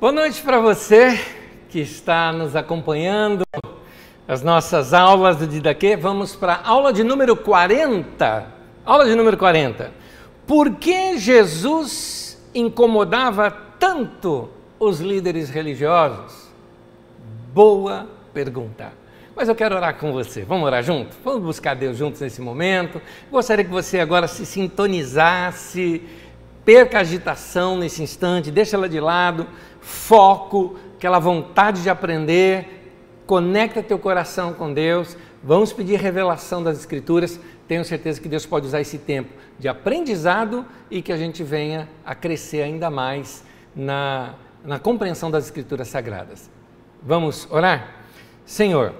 Boa noite para você que está nos acompanhando, as nossas aulas do Didaquê. Vamos para a aula de número 40. Aula de número 40. Por que Jesus incomodava tanto os líderes religiosos? Boa pergunta. Mas eu quero orar com você. Vamos orar juntos? Vamos buscar Deus juntos nesse momento. Gostaria que você agora se sintonizasse, perca a agitação nesse instante, deixa ela de lado, foco, aquela vontade de aprender, conecta teu coração com Deus. Vamos pedir revelação das Escrituras. Tenho certeza que Deus pode usar esse tempo de aprendizado e que a gente venha a crescer ainda mais na compreensão das Escrituras Sagradas. Vamos orar? Senhor,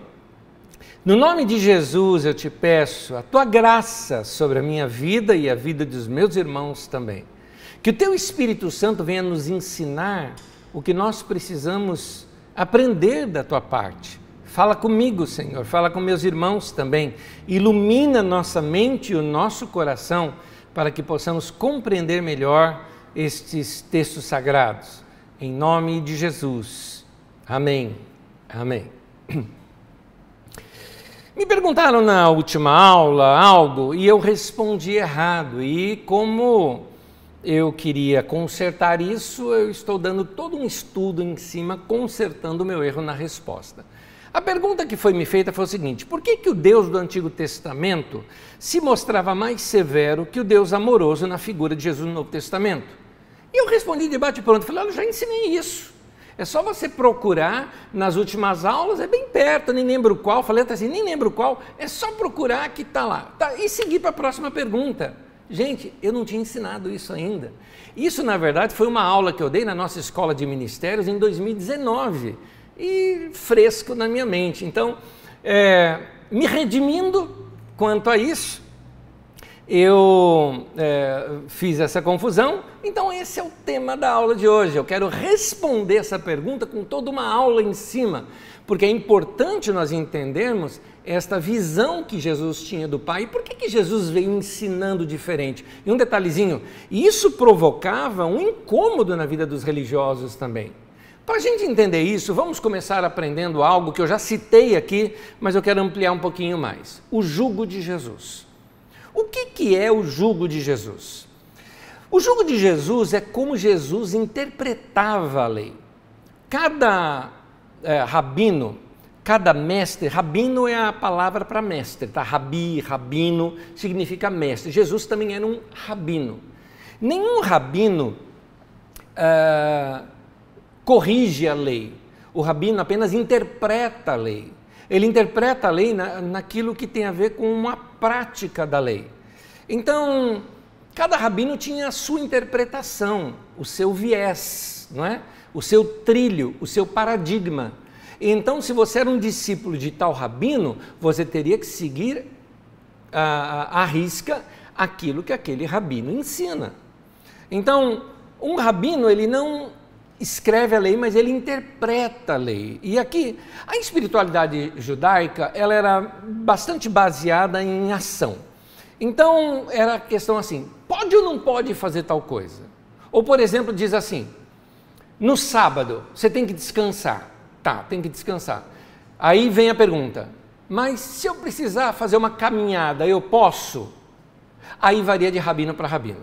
no nome de Jesus eu te peço a tua graça sobre a minha vida e a vida dos meus irmãos também. Que o teu Espírito Santo venha nos ensinar o que nós precisamos aprender da tua parte. Fala comigo, Senhor, fala com meus irmãos também. Ilumina nossa mente e o nosso coração para que possamos compreender melhor estes textos sagrados. Em nome de Jesus. Amém. Amém. Me perguntaram na última aula algo e eu respondi errado. E como eu queria consertar isso, eu estou dando todo um estudo em cima, consertando o meu erro na resposta. A pergunta que foi me feita foi o seguinte: por que o Deus do Antigo Testamento se mostrava mais severo que o Deus amoroso na figura de Jesus no Novo Testamento? E eu respondi de bate pronto, falei, eu já ensinei isso. É só você procurar nas últimas aulas, é bem perto, nem lembro qual, falei assim, nem lembro qual, é só procurar que está lá. Tá, e seguir para a próxima pergunta. Gente, eu não tinha ensinado isso ainda. Isso, na verdade, foi uma aula que eu dei na nossa escola de ministérios em 2019 e fresco na minha mente. Então, me redimindo quanto a isso, eu fiz essa confusão. Então, esse é o tema da aula de hoje. Eu quero responder essa pergunta com toda uma aula em cima, porque é importante nós entendermos esta visão que Jesus tinha do Pai. E por que Jesus veio ensinando diferente? E um detalhezinho, isso provocava um incômodo na vida dos religiosos também. Para a gente entender isso, vamos começar aprendendo algo que eu já citei aqui, mas eu quero ampliar um pouquinho mais. O jugo de Jesus. O que é o jugo de Jesus? O jugo de Jesus é como Jesus interpretava a lei. Cada rabino, cada mestre, rabino é a palavra para mestre, tá? Rabi, rabino, significa mestre. Jesus também era um rabino. Nenhum rabino corrige a lei. O rabino apenas interpreta a lei. Ele interpreta a lei naquilo que tem a ver com uma prática da lei. Então, cada rabino tinha a sua interpretação, o seu viés, não é? O seu trilho, o seu paradigma. Então, se você era um discípulo de tal rabino, você teria que seguir à risca aquilo que aquele rabino ensina. Então, um rabino, ele não escreve a lei, mas ele interpreta a lei. E aqui, a espiritualidade judaica, ela era bastante baseada em ação. Então, era a questão assim, pode ou não pode fazer tal coisa? Ou, por exemplo, diz assim, no sábado, você tem que descansar. Tá, tem que descansar. Aí vem a pergunta, mas se eu precisar fazer uma caminhada, eu posso? Aí varia de rabino para rabino.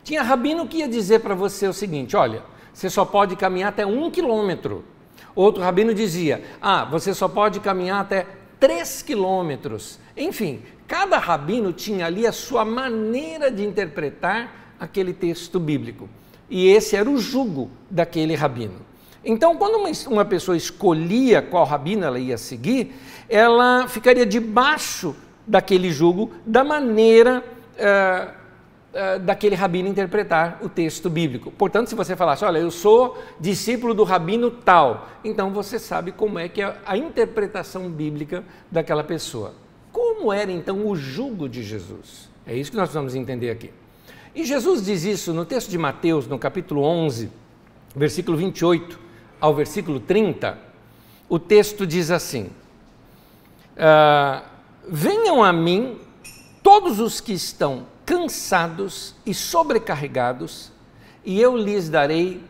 Tinha rabino que ia dizer para você o seguinte, olha, você só pode caminhar até 1 quilômetro. Outro rabino dizia, você só pode caminhar até 3 quilômetros. Enfim, cada rabino tinha ali a sua maneira de interpretar aquele texto bíblico. E esse era o jugo daquele rabino. Então, quando uma pessoa escolhia qual rabino ela ia seguir, ela ficaria debaixo daquele jugo, da maneira daquele rabino interpretar o texto bíblico. Portanto, se você falasse, olha, eu sou discípulo do rabino tal, então você sabe como é que é a interpretação bíblica daquela pessoa. Como era então o jugo de Jesus? É isso que nós vamos entender aqui. E Jesus diz isso no texto de Mateus, no capítulo 11, versículo 28 ao versículo 30, o texto diz assim, venham a mim todos os que estão cansados e sobrecarregados, e eu lhes darei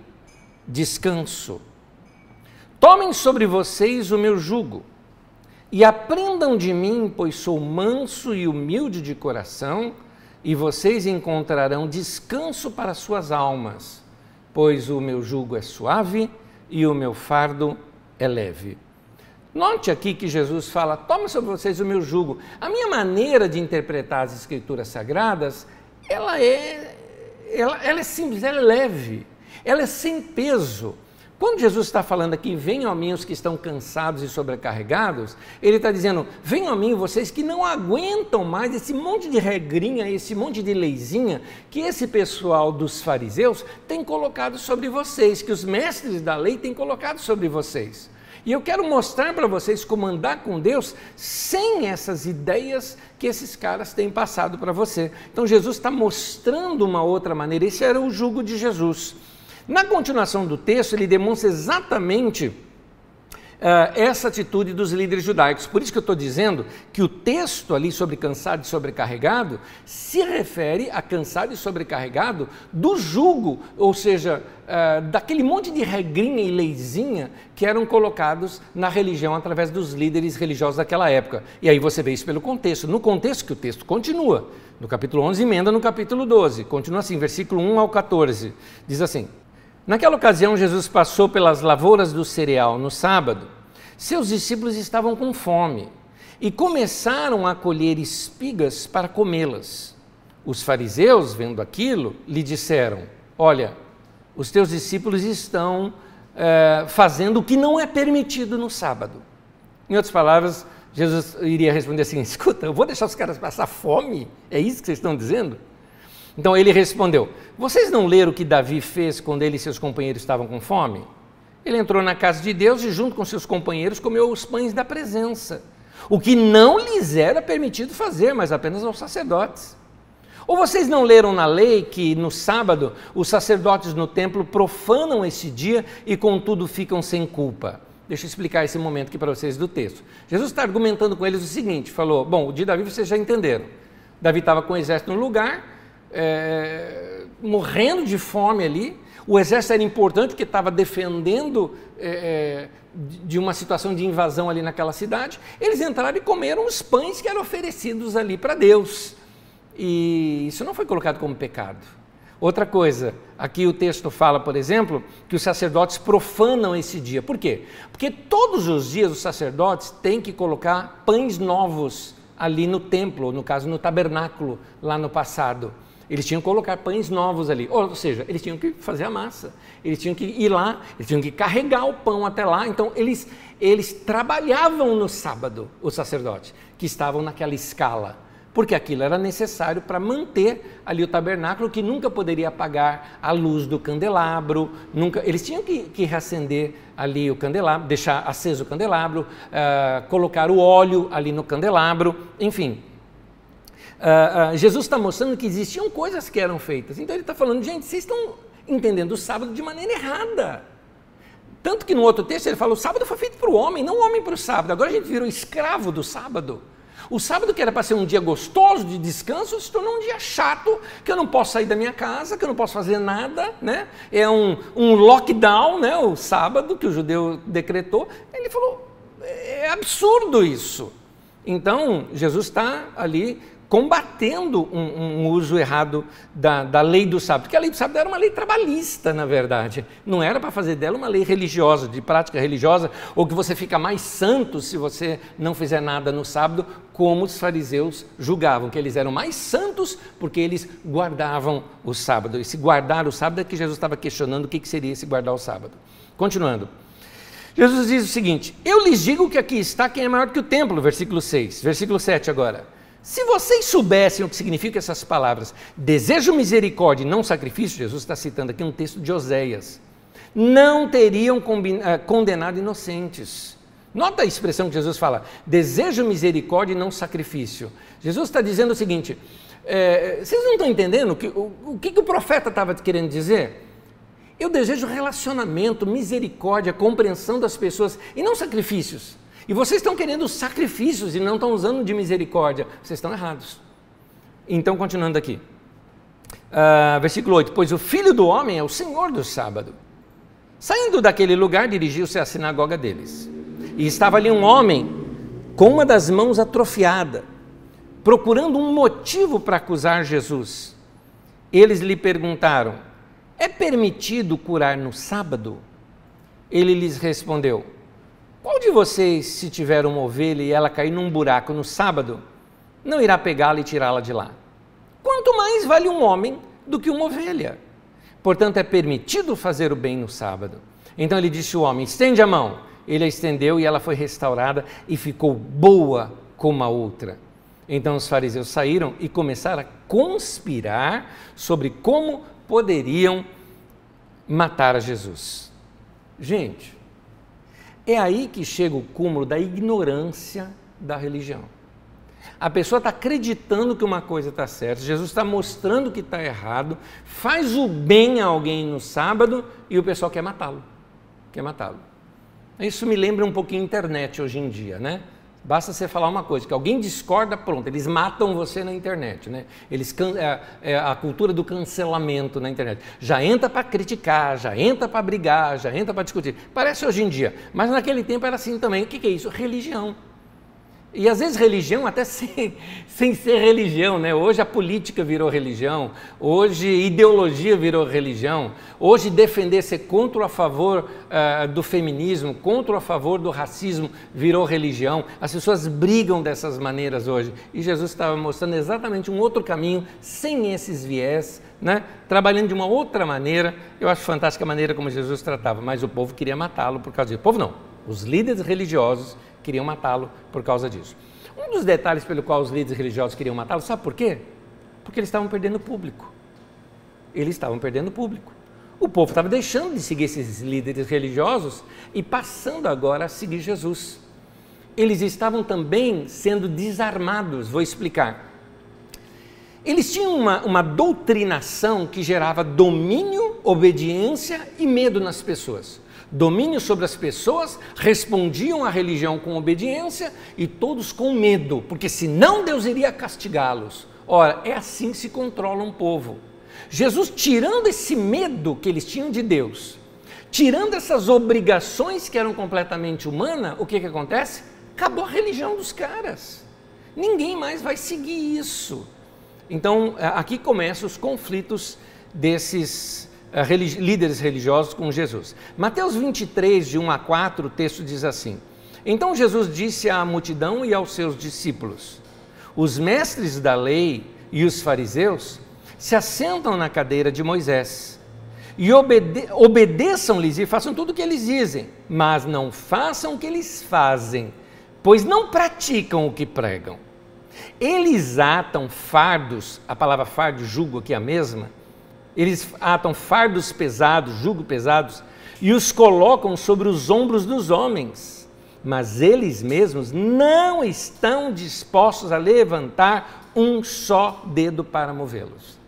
descanso. Tomem sobre vocês o meu jugo e aprendam de mim, pois sou manso e humilde de coração, e vocês encontrarão descanso para suas almas, pois o meu jugo é suave e o meu fardo é leve. Note aqui que Jesus fala, tome sobre vocês o meu jugo. A minha maneira de interpretar as Escrituras Sagradas, ela é simples, ela é leve, ela é sem peso. Quando Jesus está falando aqui, venham a mim os que estão cansados e sobrecarregados, ele está dizendo, venham a mim vocês que não aguentam mais esse monte de regrinha, esse monte de leizinha que esse pessoal dos fariseus tem colocado sobre vocês, que os mestres da lei têm colocado sobre vocês. E eu quero mostrar para vocês como andar com Deus sem essas ideias que esses caras têm passado para você. Então Jesus está mostrando uma outra maneira, esse era o jugo de Jesus. Na continuação do texto, ele demonstra exatamente essa atitude dos líderes judaicos. Por isso que eu estou dizendo que o texto ali sobre cansado e sobrecarregado se refere a cansado e sobrecarregado do jugo, ou seja, daquele monte de regrinha e leizinha que eram colocados na religião através dos líderes religiosos daquela época. E aí você vê isso pelo contexto. No contexto que o texto continua, no capítulo 11 emenda no capítulo 12, continua assim, versículo 1 ao 14, diz assim: naquela ocasião, Jesus passou pelas lavouras do cereal no sábado. Seus discípulos estavam com fome e começaram a colher espigas para comê-las. Os fariseus, vendo aquilo, lhe disseram: olha, os teus discípulos estão fazendo o que não é permitido no sábado. Em outras palavras, Jesus iria responder assim: escuta, eu vou deixar os caras passar fome? É isso que vocês estão dizendo? Então ele respondeu: vocês não leram o que Davi fez quando ele e seus companheiros estavam com fome? Ele entrou na casa de Deus e junto com seus companheiros comeu os pães da presença, o que não lhes era permitido fazer, mas apenas aos sacerdotes. Ou vocês não leram na lei que no sábado os sacerdotes no templo profanam esse dia e contudo ficam sem culpa? Deixa eu explicar esse momento aqui para vocês do texto. Jesus está argumentando com eles o seguinte, falou, bom, o de Davi vocês já entenderam. Davi estava com o exército no lugar, morrendo de fome ali. O exército era importante porque estava defendendo de uma situação de invasão ali naquela cidade. Eles entraram e comeram os pães que eram oferecidos ali para Deus. E isso não foi colocado como pecado. Outra coisa, aqui o texto fala, por exemplo, que os sacerdotes profanam esse dia. Por quê? Porque todos os dias os sacerdotes têm que colocar pães novos ali no templo, no caso no tabernáculo, lá no passado. Eles tinham que colocar pães novos ali, ou seja, eles tinham que fazer a massa, eles tinham que ir lá, eles tinham que carregar o pão até lá. Então eles trabalhavam no sábado, os sacerdotes, que estavam naquela escala, porque aquilo era necessário para manter ali o tabernáculo, que nunca poderia apagar a luz do candelabro, eles tinham que reacender ali o candelabro, deixar aceso o candelabro, colocar o óleo ali no candelabro, enfim. Jesus está mostrando que existiam coisas que eram feitas. Então ele está falando, gente, vocês estão entendendo o sábado de maneira errada. Tanto que no outro texto ele fala, o sábado foi feito para o homem, não o homem para o sábado. Agora a gente virou escravo do sábado. O sábado, que era para ser um dia gostoso de descanso, se tornou um dia chato, que eu não posso sair da minha casa, que eu não posso fazer nada, né? É um lockdown, né? O sábado que o judeu decretou. Ele falou, é absurdo isso. Então Jesus está ali combatendo um uso errado da lei do sábado, porque a lei do sábado era uma lei trabalhista, na verdade, não era para fazer dela uma lei religiosa, de prática religiosa, ou que você fica mais santo se você não fizer nada no sábado, como os fariseus julgavam, que eles eram mais santos porque eles guardavam o sábado. Esse guardar o sábado é que Jesus estava questionando o que seria esse guardar o sábado. Continuando. Jesus diz o seguinte, eu lhes digo que aqui está quem é maior que o templo, versículo 6, versículo 7 agora. Se vocês soubessem o que significam essas palavras, desejo misericórdia e não sacrifício, Jesus está citando aqui um texto de Oséias, não teriam condenado inocentes. Nota a expressão que Jesus fala, desejo misericórdia e não sacrifício. Jesus está dizendo o seguinte, vocês não estão entendendo o que o profeta estava querendo dizer? Eu desejo relacionamento, misericórdia, compreensão das pessoas e não sacrifícios. E vocês estão querendo sacrifícios e não estão usando de misericórdia. Vocês estão errados. Então, continuando aqui. Versículo 8. Pois o Filho do Homem é o Senhor do sábado. Saindo daquele lugar, dirigiu-se à sinagoga deles. E estava ali um homem com uma das mãos atrofiada, procurando um motivo para acusar Jesus. Eles lhe perguntaram: é permitido curar no sábado? Ele lhes respondeu: qual de vocês, se tiver uma ovelha e ela cair num buraco no sábado, não irá pegá-la e tirá-la de lá? Quanto mais vale um homem do que uma ovelha? Portanto, é permitido fazer o bem no sábado. Então ele disse ao homem: estende a mão. Ele a estendeu e ela foi restaurada e ficou boa como a outra. Então os fariseus saíram e começaram a conspirar sobre como poderiam matar a Jesus. Gente, é aí que chega o cúmulo da ignorância da religião. A pessoa está acreditando que uma coisa está certa, Jesus está mostrando que está errado, faz o bem a alguém no sábado e o pessoal quer matá-lo. Quer matá-lo. Isso me lembra um pouquinho a internet hoje em dia, né? Basta você falar uma coisa, que alguém discorda, pronto, eles matam você na internet, né? A cultura do cancelamento na internet. Já entra para criticar, já entra para brigar, já entra para discutir. Parece hoje em dia, mas naquele tempo era assim também. O que é isso? Religião. E às vezes religião até sem ser religião, né? Hoje a política virou religião, hoje ideologia virou religião, hoje defender ser contra ou a favor do feminismo, contra ou a favor do racismo virou religião. As pessoas brigam dessas maneiras hoje. E Jesus estava mostrando exatamente um outro caminho, sem esses viés, né? Trabalhando de uma outra maneira. Eu acho fantástica a maneira como Jesus tratava, mas o povo queria matá-lo por causa disso. O povo não, os líderes religiosos queriam matá-lo por causa disso. Um dos detalhes pelo qual os líderes religiosos queriam matá-lo, sabe por quê? Porque eles estavam perdendo público. Eles estavam perdendo público. O povo estava deixando de seguir esses líderes religiosos e passando agora a seguir Jesus. Eles estavam também sendo desarmados, vou explicar. Eles tinham uma doutrinação que gerava domínio, obediência e medo nas pessoas. Domínio sobre as pessoas, respondiam à religião com obediência e todos com medo, porque senão Deus iria castigá-los. Ora, é assim que se controla um povo. Jesus, tirando esse medo que eles tinham de Deus, tirando essas obrigações que eram completamente humanas, o que acontece? Acabou a religião dos caras. Ninguém mais vai seguir isso. Então, aqui começam os conflitos desses líderes religiosos com Jesus. Mateus 23, de 1 a 4, o texto diz assim: então Jesus disse à multidão e aos seus discípulos: os mestres da lei e os fariseus se assentam na cadeira de Moisés e obedeçam-lhes e façam tudo o que eles dizem, mas não façam o que eles fazem, pois não praticam o que pregam. Eles atam fardos, a palavra fardo, jugo aqui é a mesma. Eles atam fardos pesados, jugo pesados, e os colocam sobre os ombros dos homens, mas eles mesmos não estão dispostos a levantar um só dedo para movê-los.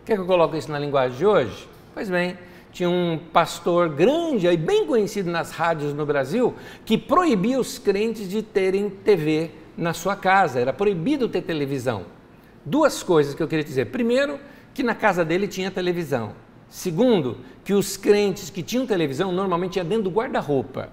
Quer que eu coloque isso na linguagem de hoje? Pois bem, tinha um pastor grande e bem conhecido nas rádios no Brasil, que proibia os crentes de terem TV na sua casa, era proibido ter televisão. Duas coisas que eu queria dizer: primeiro, que na casa dele tinha televisão. Segundo, que os crentes que tinham televisão normalmente iam dentro do guarda-roupa,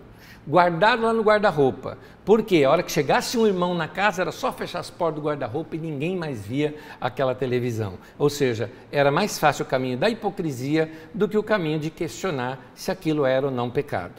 guardado lá no guarda-roupa. Por quê? A hora que chegasse um irmão na casa, era só fechar as portas do guarda-roupa e ninguém mais via aquela televisão. Ou seja, era mais fácil o caminho da hipocrisia do que o caminho de questionar se aquilo era ou não pecado.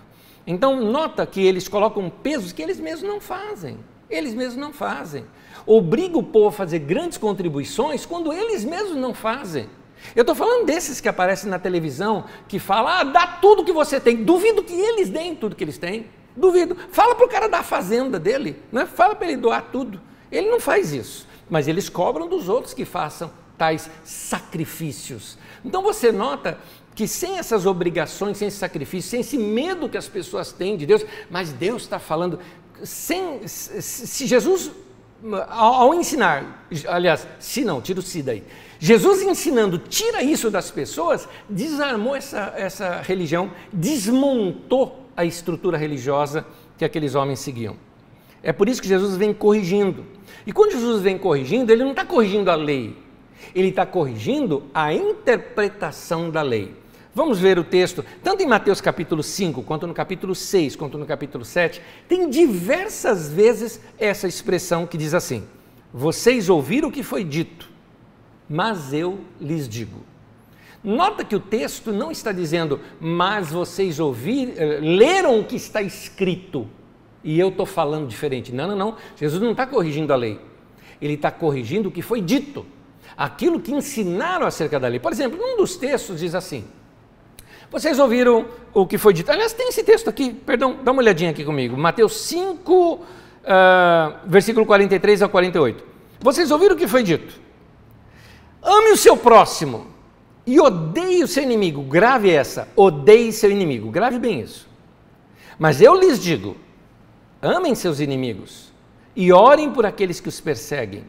Então, nota que eles colocam pesos que eles mesmos não fazem. Eles mesmos não fazem. Obriga o povo a fazer grandes contribuições quando eles mesmos não fazem. Eu estou falando desses que aparecem na televisão, que falam: dá tudo que você tem. Duvido que eles deem tudo que eles têm. Duvido. Fala para o cara dar a fazenda dele, né? Fala para ele doar tudo. Ele não faz isso, mas eles cobram dos outros que façam tais sacrifícios. Então você nota que sem essas obrigações, sem esse sacrifício, sem esse medo que as pessoas têm de Deus, mas Deus está falando, se Jesus, ao ensinar, aliás, se não, tira o se daí, Jesus ensinando, tira isso das pessoas, desarmou essa religião, desmontou a estrutura religiosa que aqueles homens seguiam. É por isso que Jesus vem corrigindo. E quando Jesus vem corrigindo, ele não está corrigindo a lei, ele está corrigindo a interpretação da lei. Vamos ver o texto, tanto em Mateus capítulo 5, quanto no capítulo 6, quanto no capítulo 7, tem diversas vezes essa expressão que diz assim: vocês ouviram o que foi dito, mas eu lhes digo. Nota que o texto não está dizendo, mas vocês leram o que está escrito, e eu estou falando diferente. Não, não, não. Jesus não está corrigindo a lei. Ele está corrigindo o que foi dito, aquilo que ensinaram acerca da lei. Por exemplo, num dos textos diz assim: vocês ouviram o que foi dito. Aliás, tem esse texto aqui, perdão, dá uma olhadinha aqui comigo. Mateus 5, versículo 43 ao 48. Vocês ouviram o que foi dito. Ame o seu próximo e odeie o seu inimigo. Grave essa, odeie seu inimigo. Grave bem isso. Mas eu lhes digo, amem seus inimigos e orem por aqueles que os perseguem,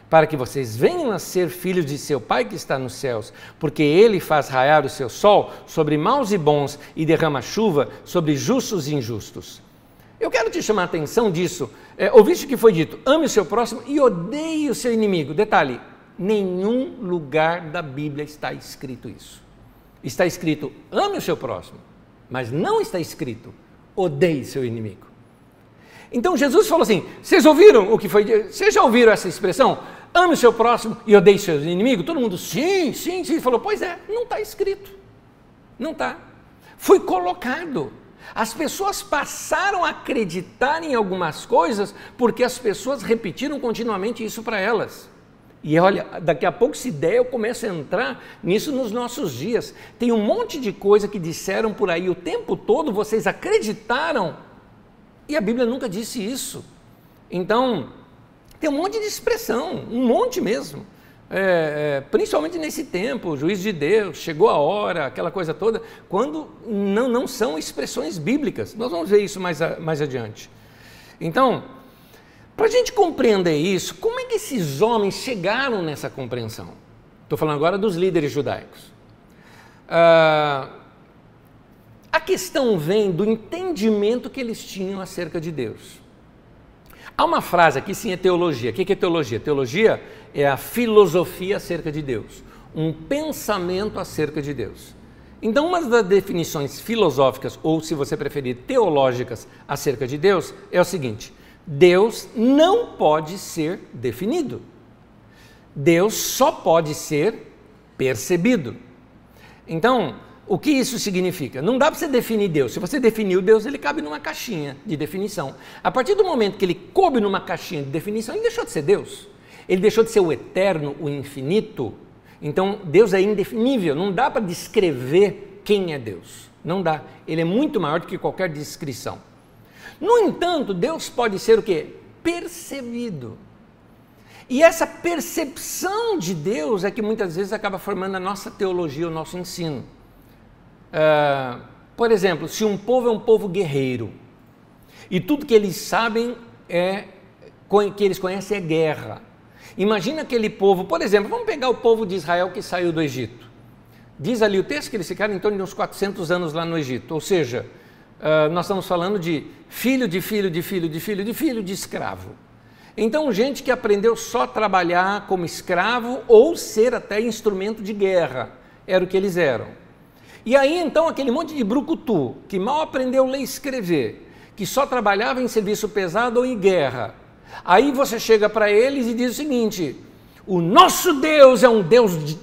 para que vocês venham a ser filhos de seu Pai que está nos céus, porque Ele faz raiar o seu sol sobre maus e bons e derrama chuva sobre justos e injustos. Eu quero te chamar a atenção disso. Ouviste o que foi dito, ame o seu próximo e odeie o seu inimigo. Detalhe, nenhum lugar da Bíblia está escrito isso. Está escrito, ame o seu próximo, mas não está escrito, odeie seu inimigo. Então Jesus falou assim, vocês ouviram o que foi dito? Vocês já ouviram essa expressão? Ame o seu próximo e odeie seu inimigo? Todo mundo, sim, sim, sim. Falou, pois é, não está escrito. Não está. Foi colocado. As pessoas passaram a acreditar em algumas coisas porque as pessoas repetiram continuamente isso para elas. E olha, daqui a pouco, se der, eu começo a entrar nisso nos nossos dias. Tem um monte de coisa que disseram por aí o tempo todo, vocês acreditaram, e a Bíblia nunca disse isso. Então, tem um monte de expressão, um monte mesmo. Principalmente nesse tempo, o juízo de Deus, chegou a hora, aquela coisa toda, quando não são expressões bíblicas. Nós vamos ver isso mais adiante. Então, para a gente compreender isso, como é que esses homens chegaram nessa compreensão? Estou falando agora dos líderes judaicos. A questão vem do entendimento que eles tinham acerca de Deus. Há uma frase aqui, sim, é teologia. O que é teologia? Teologia é a filosofia acerca de Deus, um pensamento acerca de Deus. Então, uma das definições filosóficas, ou se você preferir, teológicas acerca de Deus, é o seguinte: Deus não pode ser definido. Deus só pode ser percebido. Então, o que isso significa? Não dá para você definir Deus. Se você definir o Deus, ele cabe numa caixinha de definição. A partir do momento que ele coube numa caixinha de definição, ele deixou de ser Deus. Ele deixou de ser o eterno, o infinito. Então, Deus é indefinível. Não dá para descrever quem é Deus. Não dá. Ele é muito maior do que qualquer descrição. No entanto, Deus pode ser o quê? Percebido. E essa percepção de Deus é que muitas vezes acaba formando a nossa teologia, o nosso ensino. Por exemplo, se um povo é um povo guerreiro, e tudo que eles sabem que eles conhecem é guerra. Imagina aquele povo, por exemplo, vamos pegar o povo de Israel que saiu do Egito. Diz ali o texto que eles ficaram em torno de uns 400 anos lá no Egito, ou seja, nós estamos falando de filho de filho de filho de filho de filho de escravo. Então, gente que aprendeu só a trabalhar como escravo ou ser até instrumento de guerra, era o que eles eram. E aí, então, aquele monte de brucutu, que mal aprendeu a ler e escrever, que só trabalhava em serviço pesado ou em guerra, aí você chega para eles e diz o seguinte: o nosso Deus é um Deus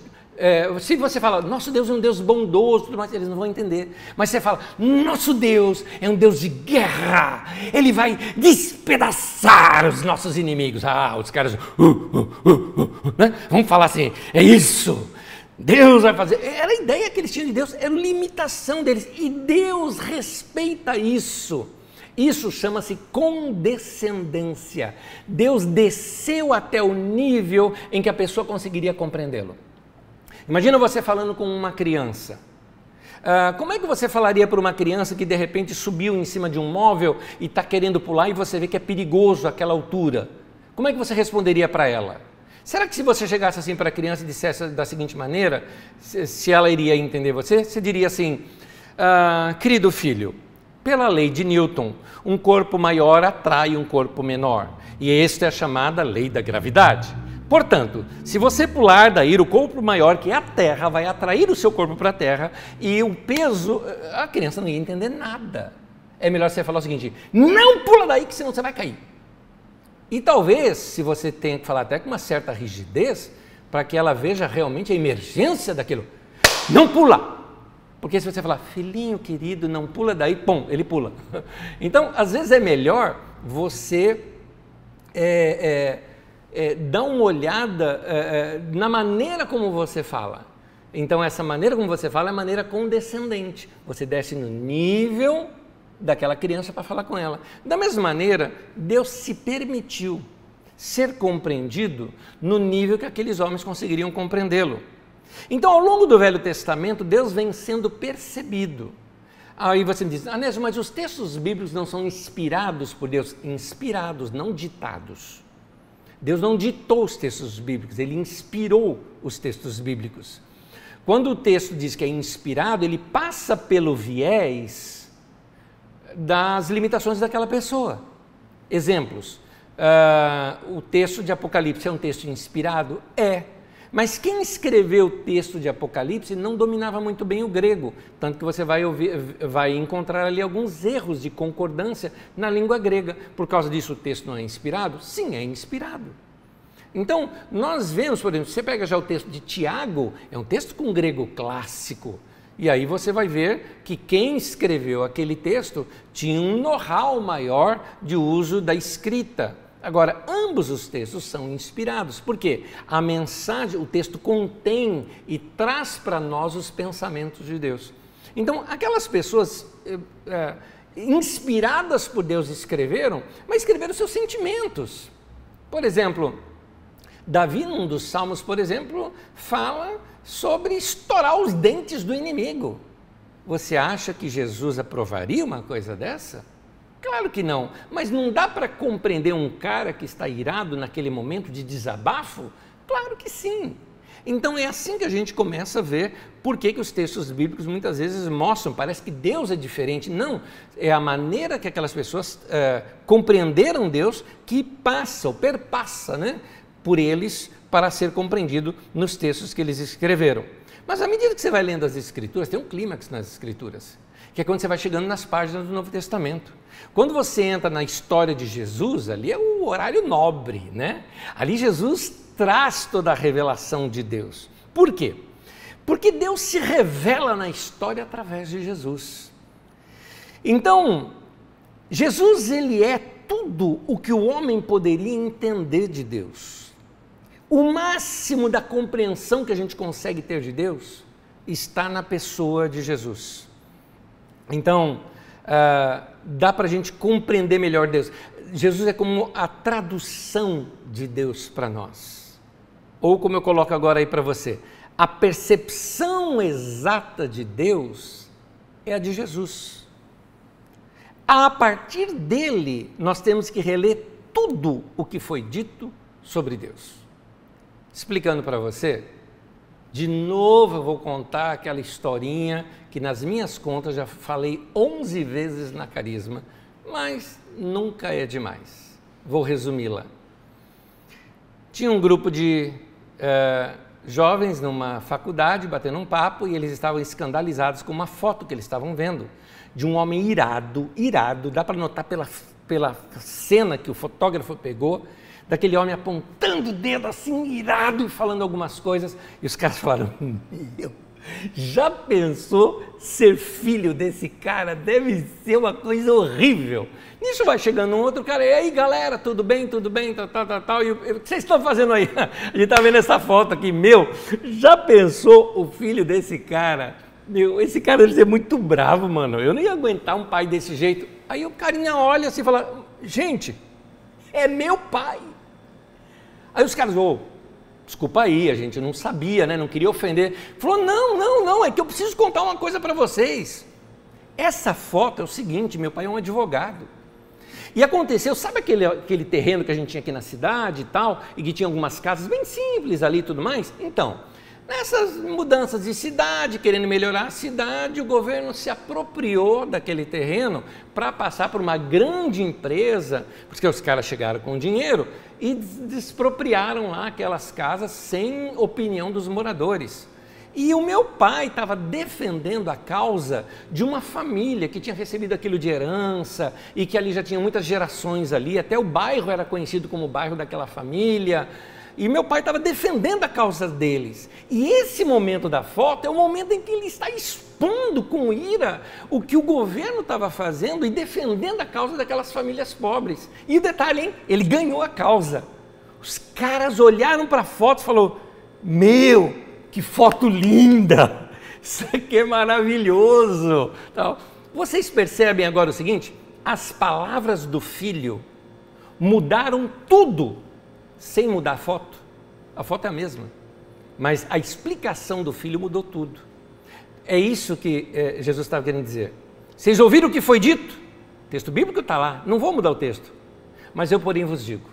se você fala, nosso Deus é um Deus bondoso, tudo mais, eles não vão entender. Mas você fala, nosso Deus é um Deus de guerra, Ele vai despedaçar os nossos inimigos. Os caras, né? Vamos falar assim, é isso, Deus vai fazer. Era a ideia que eles tinham de Deus, era a limitação deles, e Deus respeita isso. Isso chama-se condescendência. Deus desceu até o nível em que a pessoa conseguiria compreendê-lo. Imagina você falando com uma criança. Como é que você falaria para uma criança que de repente subiu em cima de um móvel e está querendo pular e você vê que é perigoso aquela altura? Como é que você responderia para ela? Será que se você chegasse assim para a criança e dissesse da seguinte maneira, se ela iria entender você? Você diria assim, querido filho, pela lei de Newton, um corpo maior atrai um corpo menor. E esta é a chamada lei da gravidade. Portanto, se você pular daí, o corpo maior, que é a terra, vai atrair o seu corpo para a terra e o peso, a criança não ia entender nada. É melhor você falar o seguinte: não pula daí que senão você vai cair. E talvez, se você tenha que falar até com uma certa rigidez, para que ela veja realmente a emergência daquilo. Não pula! Porque se você falar, filhinho querido, não pula daí, pum, ele pula. Então, às vezes é melhor você dar uma olhada na maneira como você fala. Então, essa maneira como você fala é a maneira condescendente. Você desce no nível daquela criança para falar com ela. Da mesma maneira, Deus se permitiu ser compreendido no nível que aqueles homens conseguiriam compreendê-lo. Então, ao longo do Velho Testamento, Deus vem sendo percebido. Aí você me diz, Anésio, mas os textos bíblicos não são inspirados por Deus? Inspirados, não ditados. Deus não ditou os textos bíblicos, Ele inspirou os textos bíblicos. Quando o texto diz que é inspirado, ele passa pelo viés das limitações daquela pessoa. Exemplos, o texto de Apocalipse é um texto inspirado? É. Mas quem escreveu o texto de Apocalipse não dominava muito bem o grego, tanto que você vai encontrar ali alguns erros de concordância na língua grega. Por causa disso o texto não é inspirado? Sim, é inspirado. Então, nós vemos, por exemplo, você pega já o texto de Tiago, é um texto com grego clássico, e aí você vai ver que quem escreveu aquele texto tinha um know-how maior de uso da escrita. Agora, ambos os textos são inspirados, porque a mensagem, o texto contém e traz para nós os pensamentos de Deus. Então, aquelas pessoas inspiradas por Deus escreveram, mas escreveram seus sentimentos. Por exemplo, Davi, num dos salmos, por exemplo, fala sobre estourar os dentes do inimigo. Você acha que Jesus aprovaria uma coisa dessa? Claro que não, mas não dá para compreender um cara que está irado naquele momento de desabafo? Claro que sim. Então é assim que a gente começa a ver por que os textos bíblicos muitas vezes mostram, parece que Deus é diferente. Não, é a maneira que aquelas pessoas compreenderam Deus que passa ou perpassa, né, por eles para ser compreendido nos textos que eles escreveram. Mas à medida que você vai lendo as Escrituras, tem um clímax nas Escrituras, que é quando você vai chegando nas páginas do Novo Testamento. Quando você entra na história de Jesus, ali é o horário nobre, né? Ali Jesus traz toda a revelação de Deus. Por quê? Porque Deus se revela na história através de Jesus. Então, Jesus, ele é tudo o que o homem poderia entender de Deus. O máximo da compreensão que a gente consegue ter de Deus está na pessoa de Jesus. Então, dá para a gente compreender melhor Deus. Jesus é como a tradução de Deus para nós. Ou como eu coloco agora aí para você, a percepção exata de Deus é a de Jesus. A partir dele, nós temos que reler tudo o que foi dito sobre Deus. Explicando para você, de novo eu vou contar aquela historinha que nas minhas contas já falei 11 vezes na Carisma, mas nunca é demais. Vou resumi-la. Tinha um grupo de jovens numa faculdade batendo um papo e eles estavam escandalizados com uma foto que eles estavam vendo de um homem irado, dá para notar pela cena que o fotógrafo pegou, daquele homem apontando o dedo assim, irado, e falando algumas coisas, e os caras falaram, meu, já pensou ser filho desse cara? Deve ser uma coisa horrível. Nisso vai chegando um outro cara, e aí galera, tudo bem, tal, e o que vocês estão fazendo aí? A gente está vendo essa foto aqui, meu, já pensou o filho desse cara? Meu, esse cara deve ser muito bravo, mano, eu não ia aguentar um pai desse jeito. Aí o carinha olha assim e fala, gente, é meu pai. Aí os caras, desculpa aí, a gente não sabia, né? Não queria ofender. Falou, não, é que eu preciso contar uma coisa para vocês. Essa foto é o seguinte, meu pai é um advogado. E aconteceu, sabe aquele terreno que a gente tinha aqui na cidade e tal, e que tinha algumas casas bem simples ali e tudo mais? Então, Nessas mudanças de cidade, querendo melhorar a cidade, o governo se apropriou daquele terreno para passar por uma grande empresa, porque os caras chegaram com dinheiro e despropriaram lá aquelas casas sem opinião dos moradores. E o meu pai estava defendendo a causa de uma família que tinha recebido aquilo de herança e que ali já tinha muitas gerações ali, até o bairro era conhecido como o bairro daquela família. E meu pai estava defendendo a causa deles. E esse momento da foto é o momento em que ele está expondo com ira o que o governo estava fazendo e defendendo a causa daquelas famílias pobres. E o detalhe, hein? Ele ganhou a causa. Os caras olharam para a foto e falaram, meu, que foto linda, isso aqui é maravilhoso. Vocês percebem agora o seguinte? As palavras do filho mudaram tudo, sem mudar a foto. A foto é a mesma, mas a explicação do filho mudou tudo. É isso que Jesus estava querendo dizer. Vocês ouviram o que foi dito? O texto bíblico está lá, não vou mudar o texto, mas eu porém vos digo.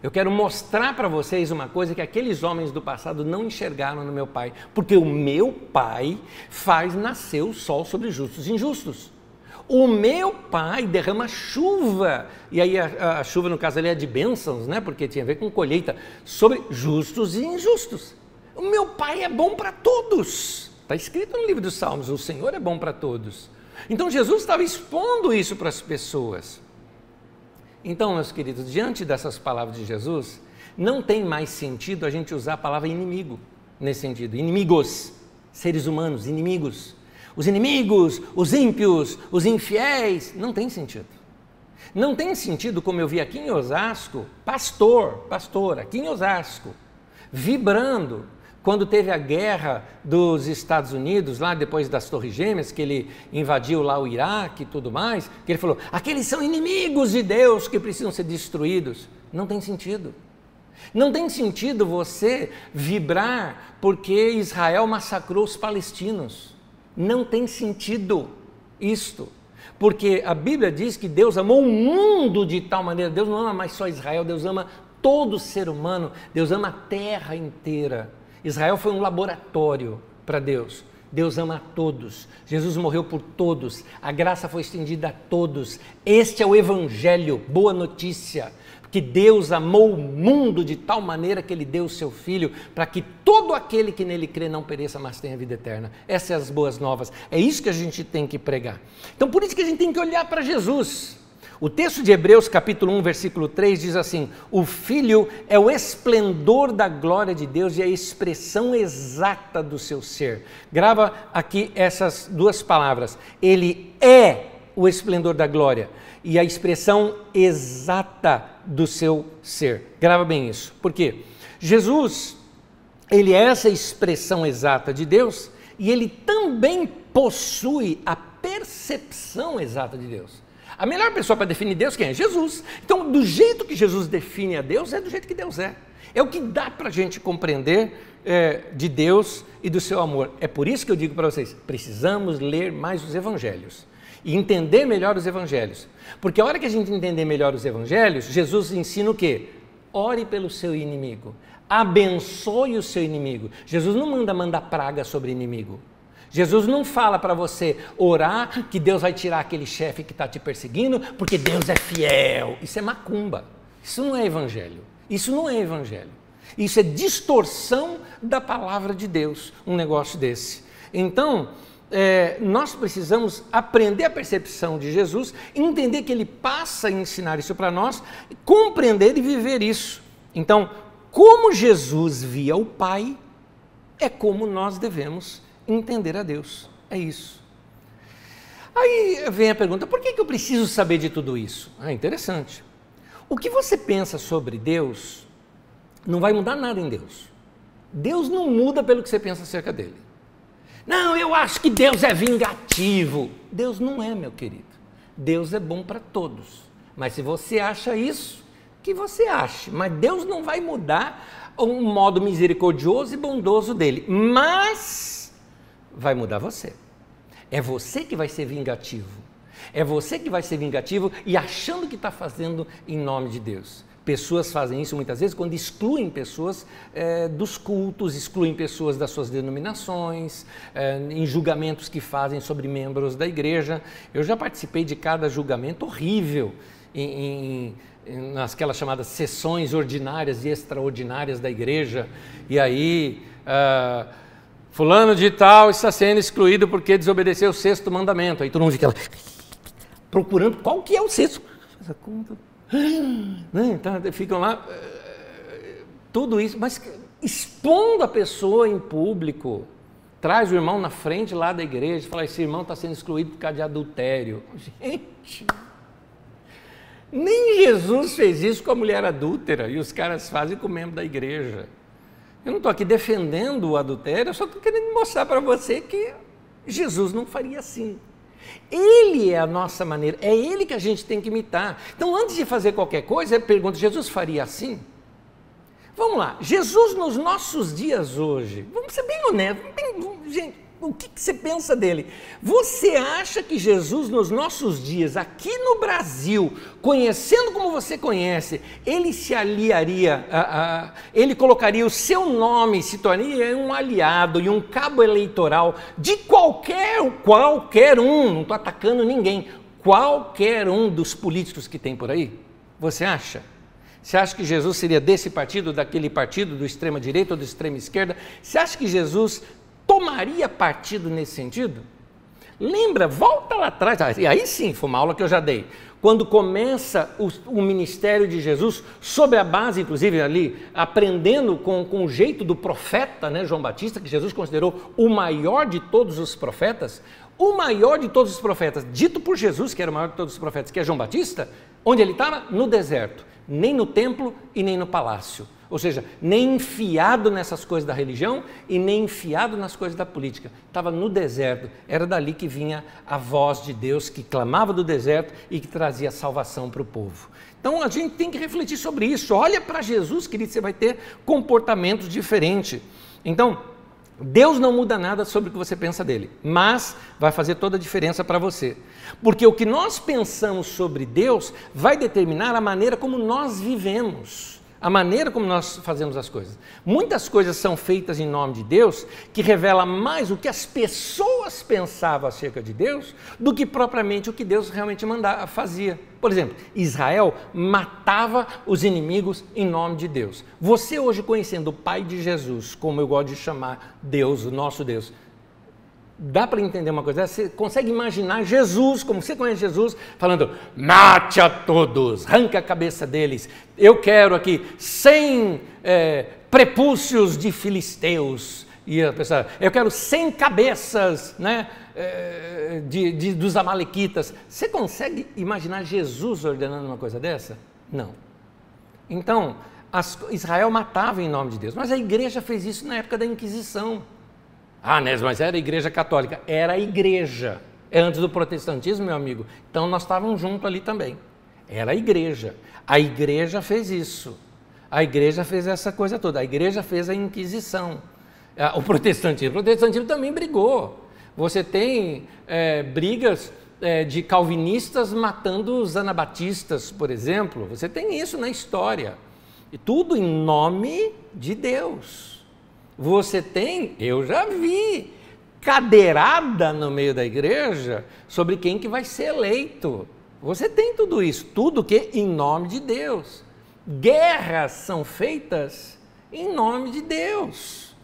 Eu quero mostrar para vocês uma coisa que aqueles homens do passado não enxergaram no meu pai, porque o meu pai faz nascer o sol sobre justos e injustos. O meu pai derrama chuva, e aí a chuva no caso ali é de bênçãos, né? Porque tinha a ver com colheita, sobre justos e injustos. O meu pai é bom para todos, está escrito no livro dos Salmos, o Senhor é bom para todos. Então Jesus estava expondo isso para as pessoas. Então, meus queridos, diante dessas palavras de Jesus, não tem mais sentido a gente usar a palavra inimigo nesse sentido. Inimigos, seres humanos, inimigos. Os inimigos, os ímpios, os infiéis, não tem sentido. Não tem sentido, como eu vi aqui em Osasco, pastor, aqui em Osasco, vibrando, quando teve a guerra dos Estados Unidos, lá depois das Torres Gêmeas, que ele invadiu lá o Iraque e tudo mais, que ele falou, aqueles são inimigos de Deus que precisam ser destruídos. Não tem sentido. Não tem sentido você vibrar porque Israel massacrou os palestinos. Não tem sentido isto. Porque a Bíblia diz que Deus amou o mundo de tal maneira, Deus não ama mais só Israel, Deus ama todo ser humano, Deus ama a terra inteira. Israel foi um laboratório para Deus. Deus ama a todos. Jesus morreu por todos. A graça foi estendida a todos. Este é o Evangelho, boa notícia. Que Deus amou o mundo de tal maneira que Ele deu o seu Filho para que todo aquele que nele crê não pereça, mas tenha vida eterna. Essas são as boas novas. É isso que a gente tem que pregar. Então, por isso que a gente tem que olhar para Jesus. O texto de Hebreus, capítulo 1, versículo 3, diz assim, o Filho é o esplendor da glória de Deus e a expressão exata do seu ser. Grava aqui essas duas palavras. Ele é o esplendor da glória e a expressão exata do seu ser. Grava bem isso. Por quê? Jesus, ele é essa expressão exata de Deus e ele também possui a percepção exata de Deus. A melhor pessoa para definir Deus quem é? Jesus. Então, do jeito que Jesus define a Deus, é do jeito que Deus é. É o que dá para a gente compreender de Deus e do seu amor. É por isso que eu digo para vocês, precisamos ler mais os evangelhos e entender melhor os evangelhos. Porque a hora que a gente entender melhor os evangelhos, Jesus ensina o quê? Ore pelo seu inimigo, abençoe o seu inimigo. Jesus não manda praga sobre inimigo. Jesus não fala para você orar que Deus vai tirar aquele chefe que está te perseguindo, porque Deus é fiel. Isso é macumba. Isso não é evangelho. Isso não é evangelho. Isso é distorção da palavra de Deus, um negócio desse. Então, nós precisamos aprender a percepção de Jesus, entender que Ele passa a ensinar isso para nós, compreender e viver isso. Então, como Jesus via o Pai, é como nós devemos entender a Deus, é isso. Aí vem a pergunta, por que eu preciso saber de tudo isso? Interessante. O que você pensa sobre Deus não vai mudar nada em Deus. Deus não muda pelo que você pensa acerca dele. Não, eu acho que Deus é vingativo. Deus não é, meu querido. Deus é bom para todos. Mas se você acha isso, que você ache. Mas Deus não vai mudar o modo misericordioso e bondoso dele. Mas vai mudar você. É você que vai ser vingativo. É você que vai ser vingativo e achando que está fazendo em nome de Deus. pessoas fazem isso muitas vezes quando excluem pessoas dos cultos, excluem pessoas das suas denominações, em julgamentos que fazem sobre membros da igreja. Eu já participei de cada julgamento horrível nasquelas chamadas sessões ordinárias e extraordinárias da igreja, e aí fulano de tal está sendo excluído porque desobedeceu o 6º mandamento. Aí todo mundo fica lá, procurando qual que é o 6º. Faz a conta. Então ficam lá, tudo isso, mas expondo a pessoa em público. Traz o irmão na frente lá da igreja e fala, esse irmão está sendo excluído por causa de adultério. Gente, nem Jesus fez isso com a mulher adúltera, e os caras fazem com o membro da igreja. Eu não estou aqui defendendo o adultério, eu só estou querendo mostrar para você que Jesus não faria assim. Ele é a nossa maneira, é Ele que a gente tem que imitar. Então, antes de fazer qualquer coisa, eu pergunto, Jesus faria assim? Vamos lá, Jesus nos nossos dias hoje, vamos ser bem honestos, gente, o que você pensa dele? Você acha que Jesus nos nossos dias, aqui no Brasil, conhecendo como você conhece, ele se aliaria, ele colocaria o seu nome, se tornaria um aliado e um cabo eleitoral de qualquer um, não estou atacando ninguém, qualquer um dos políticos que tem por aí? Você acha? Você acha que Jesus seria desse partido, daquele partido, do extrema direita ou do extrema esquerda? Você acha que Jesus tomaria partido nesse sentido? Lembra, volta lá atrás, e aí sim, foi uma aula que eu já dei, quando começa o ministério de Jesus, sob a base, inclusive ali, aprendendo com o jeito do profeta, né, João Batista, que Jesus considerou o maior de todos os profetas, o maior de todos os profetas, dito por Jesus, que era o maior de todos os profetas, que é João Batista, onde ele estava? No deserto, nem no templo e nem no palácio. Ou seja, nem enfiado nessas coisas da religião e nem enfiado nas coisas da política. Estava no deserto, era dali que vinha a voz de Deus que clamava do deserto e que trazia salvação para o povo. Então a gente tem que refletir sobre isso. Olha para Jesus, querido, você vai ter comportamentos diferentes. Então, Deus não muda nada sobre o que você pensa dele, mas vai fazer toda a diferença para você. Porque o que nós pensamos sobre Deus vai determinar a maneira como nós vivemos. A maneira como nós fazemos as coisas. Muitas coisas são feitas em nome de Deus que revela mais o que as pessoas pensavam acerca de Deus do que propriamente o que Deus realmente fazia. Por exemplo, Israel matava os inimigos em nome de Deus. Você hoje conhecendo o Pai de Jesus, como eu gosto de chamar Deus, o nosso Deus, dá para entender uma coisa? Você consegue imaginar Jesus, como você conhece Jesus, falando, mate a todos, arranca a cabeça deles, eu quero aqui 100 prepúcios de filisteus, e a pessoa, eu quero 100 cabeças, né, dos amalequitas. Você consegue imaginar Jesus ordenando uma coisa dessa? Não. Então, Israel matava em nome de Deus, mas a igreja fez isso na época da Inquisição. Ah, Nésio, mas era a igreja católica. Era a igreja. É antes do protestantismo, meu amigo. Então nós estávamos juntos ali também. Era a igreja. A igreja fez isso. A igreja fez essa coisa toda. A igreja fez a Inquisição. O protestantismo também brigou. Você tem brigas de calvinistas matando os anabatistas, por exemplo. Você tem isso na história. E tudo em nome de Deus. Você tem, eu já vi, cadeirada no meio da igreja sobre quem que vai ser eleito. Você tem tudo isso, tudo que em nome de Deus. Guerras são feitas em nome de Deus.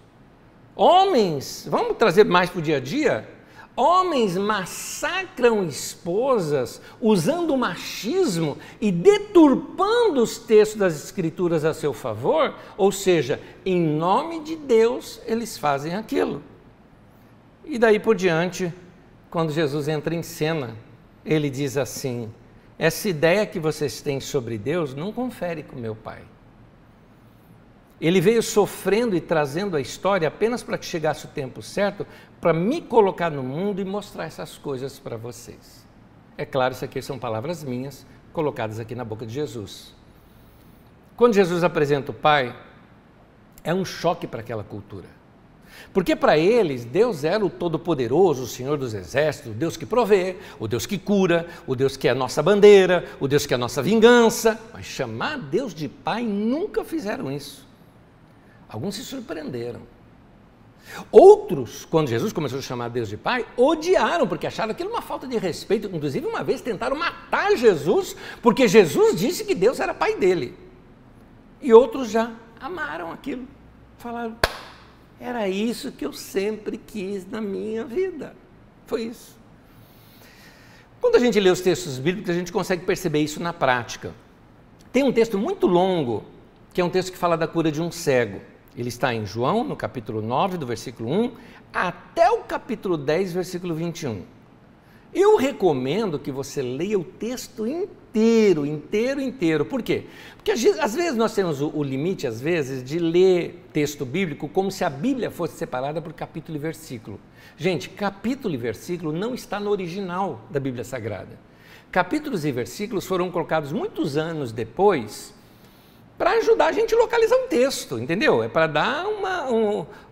Homens, vamos trazer mais para o dia a dia? Homens massacram esposas usando o machismo e deturpando os textos das Escrituras a seu favor, ou seja, em nome de Deus eles fazem aquilo. E daí por diante, quando Jesus entra em cena, ele diz assim, essa ideia que vocês têm sobre Deus não confere com meu Pai. Ele veio sofrendo e trazendo a história apenas para que chegasse o tempo certo para me colocar no mundo e mostrar essas coisas para vocês. É claro, isso aqui são palavras minhas, colocadas aqui na boca de Jesus. Quando Jesus apresenta o Pai, é um choque para aquela cultura. Porque para eles, Deus era o Todo-Poderoso, o Senhor dos Exércitos, o Deus que provê, o Deus que cura, o Deus que é a nossa bandeira, o Deus que é a nossa vingança. Mas chamar Deus de Pai, nunca fizeram isso. Alguns se surpreenderam. Outros, quando Jesus começou a chamar Deus de Pai, odiaram, porque acharam aquilo uma falta de respeito. Inclusive, uma vez tentaram matar Jesus, porque Jesus disse que Deus era Pai dele. E outros já amaram aquilo. Falaram, era isso que eu sempre quis na minha vida. Foi isso. Quando a gente lê os textos bíblicos, a gente consegue perceber isso na prática. Tem um texto muito longo, que é um texto que fala da cura de um cego. Ele está em João, no capítulo 9, do versículo 1, até o capítulo 10, versículo 21. Eu recomendo que você leia o texto inteiro. Por quê? Porque às vezes nós temos o limite, às vezes, de ler texto bíblico como se a Bíblia fosse separada por capítulo e versículo. Gente, capítulo e versículo não está no original da Bíblia Sagrada. Capítulos e versículos foram colocados muitos anos depois para ajudar a gente a localizar um texto, entendeu? É para dar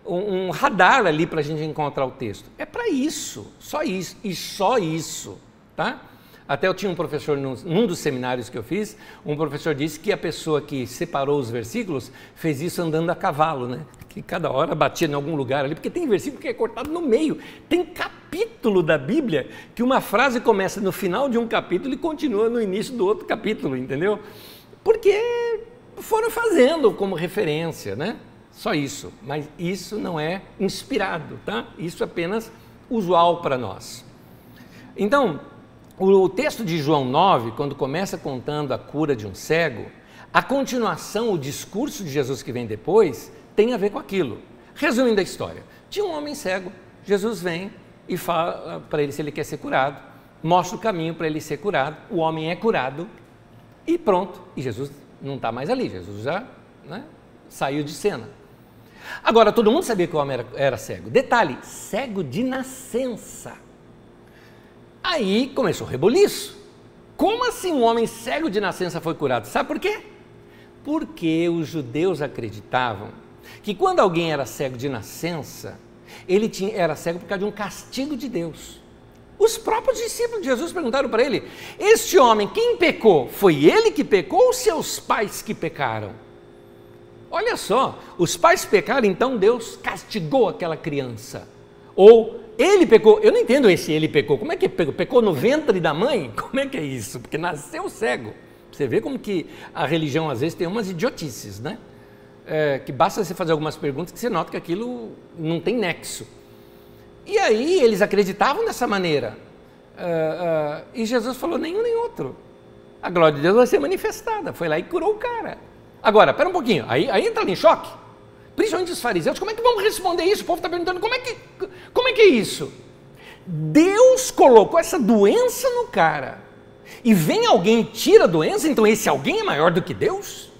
um radar ali para a gente encontrar o texto. É para isso, só isso, e só isso, tá? Até eu tinha um professor, num dos seminários que eu fiz, um professor disse que a pessoa que separou os versículos fez isso andando a cavalo, né? Que cada hora batia em algum lugar ali, porque tem versículo que é cortado no meio. Tem capítulo da Bíblia que uma frase começa no final de um capítulo e continua no início do outro capítulo, entendeu? Porque foram fazendo como referência, né? Só isso, mas isso não é inspirado, tá? Isso é apenas usual para nós. Então, o texto de João 9, quando começa contando a cura de um cego, a continuação, o discurso de Jesus que vem depois, tem a ver com aquilo. Resumindo a história, tinha um homem cego, Jesus vem e fala para ele se ele quer ser curado, mostra o caminho para ele ser curado, o homem é curado e pronto, e Jesus não está mais ali, Jesus já, né, saiu de cena. Agora, todo mundo sabia que o homem era cego. Detalhe, cego de nascença. Aí começou o rebuliço. Como assim um homem cego de nascença foi curado? Sabe por quê? Porque os judeus acreditavam que quando alguém era cego de nascença, era cego por causa de um castigo de Deus. Os próprios discípulos de Jesus perguntaram para ele, este homem, quem pecou? Foi ele que pecou ou seus pais que pecaram? Olha só, os pais pecaram, então Deus castigou aquela criança. Ou ele pecou, eu não entendo esse ele pecou, como é que pecou? Pecou no ventre da mãe? Como é que é isso? Porque nasceu cego. Você vê como que a religião às vezes tem umas idiotices, né? Que basta você fazer algumas perguntas que você nota que aquilo não tem nexo. E aí eles acreditavam dessa maneira. E Jesus falou, nenhum nem outro. A glória de Deus vai ser manifestada. Foi lá e curou o cara. Agora, espera um pouquinho, aí entra em choque. Principalmente os fariseus, como é que vamos responder isso? O povo está perguntando, como é que é isso? Deus colocou essa doença no cara. E vem alguém e tira a doença, então esse alguém é maior do que Deus?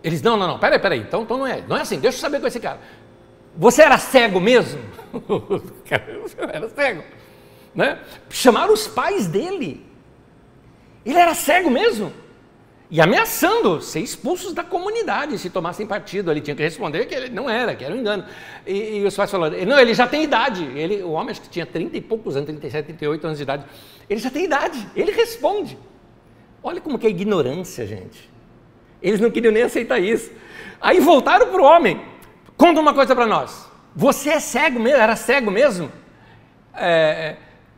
Eles, não, peraí, então não é assim, deixa eu saber com esse cara. Você era cego mesmo? Eu era cego, né? Chamaram os pais dele. Ele era cego mesmo. E ameaçando ser expulsos da comunidade se tomassem partido. Ele tinha que responder que ele não era, que era um engano. E os pais falaram, não, ele já tem idade. O homem acho que tinha 30 e poucos anos, 37, 38 anos de idade. Ele já tem idade, ele responde. Olha como que é ignorância, gente. Eles não queriam nem aceitar isso. Aí voltaram para o homem. Conta uma coisa para nós. Você é cego mesmo? Era cego mesmo?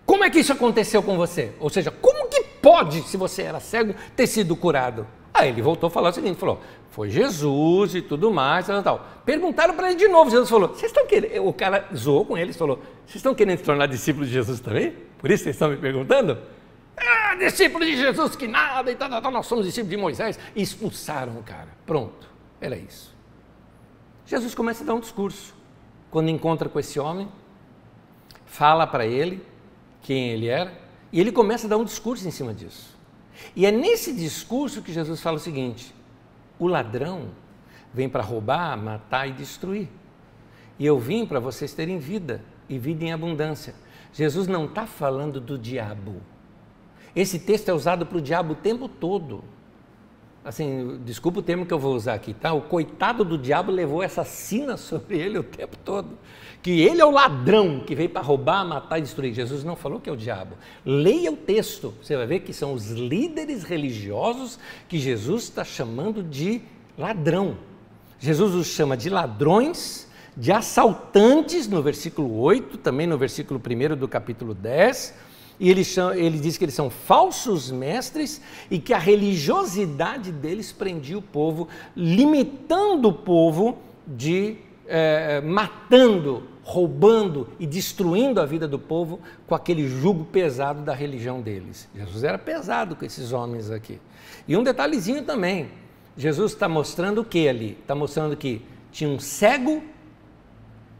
Como é que isso aconteceu com você? Ou seja, como que pode, se você era cego, ter sido curado? Aí ele voltou a falar o seguinte, falou, foi Jesus e tudo mais, tal. Perguntaram para ele de novo, Jesus falou, vocês estão querendo, o cara zoou com eles, falou, vocês estão querendo se tornar discípulos de Jesus também? Por isso vocês estão me perguntando? Discípulo de Jesus que nada, e tal, nós somos discípulos de Moisés. E expulsaram o cara, pronto, era isso. Jesus começa a dar um discurso, quando encontra com esse homem, fala para ele quem ele era, e ele começa a dar um discurso em cima disso. E é nesse discurso que Jesus fala o seguinte, o ladrão vem para roubar, matar e destruir. E eu vim para vocês terem vida, e vida em abundância. Jesus não está falando do diabo. Esse texto é usado para o diabo o tempo todo. assim, desculpa o termo que eu vou usar aqui, tá? O coitado do diabo levou essa sina sobre ele o tempo todo. Que ele é o ladrão que veio para roubar, matar e destruir. Jesus não falou que é o diabo. Leia o texto, você vai ver que são os líderes religiosos que Jesus está chamando de ladrão. Jesus os chama de ladrões, de assaltantes, no versículo 8, também no versículo 1 do capítulo 10, e ele diz que eles são falsos mestres e que a religiosidade deles prendia o povo, limitando o povo de matando, roubando e destruindo a vida do povo com aquele jugo pesado da religião deles. Jesus era pesado com esses homens aqui. E um detalhezinho também, Jesus está mostrando o que ali? Está mostrando que tinha um cego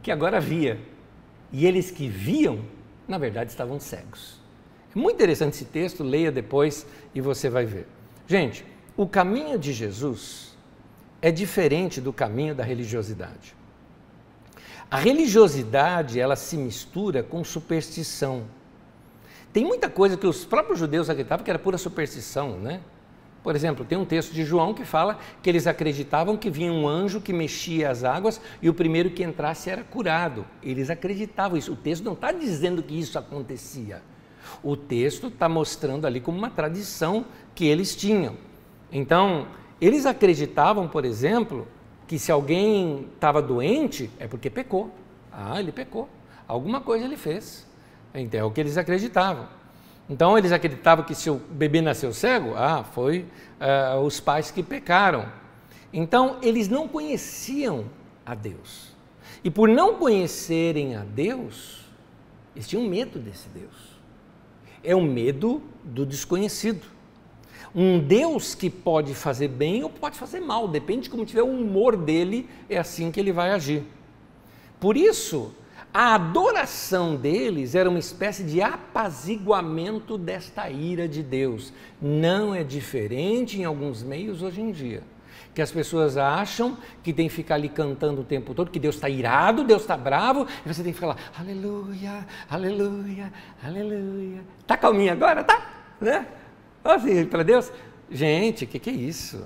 que agora via, e eles que viam, na verdade estavam cegos. É muito interessante esse texto, leia depois e você vai ver. Gente, o caminho de Jesus é diferente do caminho da religiosidade. A religiosidade, ela se mistura com superstição. Tem muita coisa que os próprios judeus acreditavam que era pura superstição, né? Por exemplo, tem um texto de João que fala que eles acreditavam que vinha um anjo que mexia as águas e o primeiro que entrasse era curado. Eles acreditavam isso. O texto não está dizendo que isso acontecia. O texto está mostrando ali como uma tradição que eles tinham. Então, eles acreditavam, por exemplo, que se alguém estava doente, é porque pecou. Ah, ele pecou. Alguma coisa ele fez. Então, é o que eles acreditavam. Então, eles acreditavam que se o bebê nasceu cego, foi os pais que pecaram. Então, eles não conheciam a Deus. E por não conhecerem a Deus, eles tinham medo desse Deus. É o medo do desconhecido. Um Deus que pode fazer bem ou pode fazer mal, depende de como tiver o humor dele, é assim que ele vai agir. Por isso, a adoração deles era uma espécie de apaziguamento desta ira de Deus. Não é diferente em alguns meios hoje em dia, que as pessoas acham que tem que ficar ali cantando o tempo todo, que Deus está irado, Deus está bravo, e você tem que ficar lá, aleluia, aleluia, aleluia. Está calminho agora? Tá? Né? Assim, para Deus? Gente, o que é isso?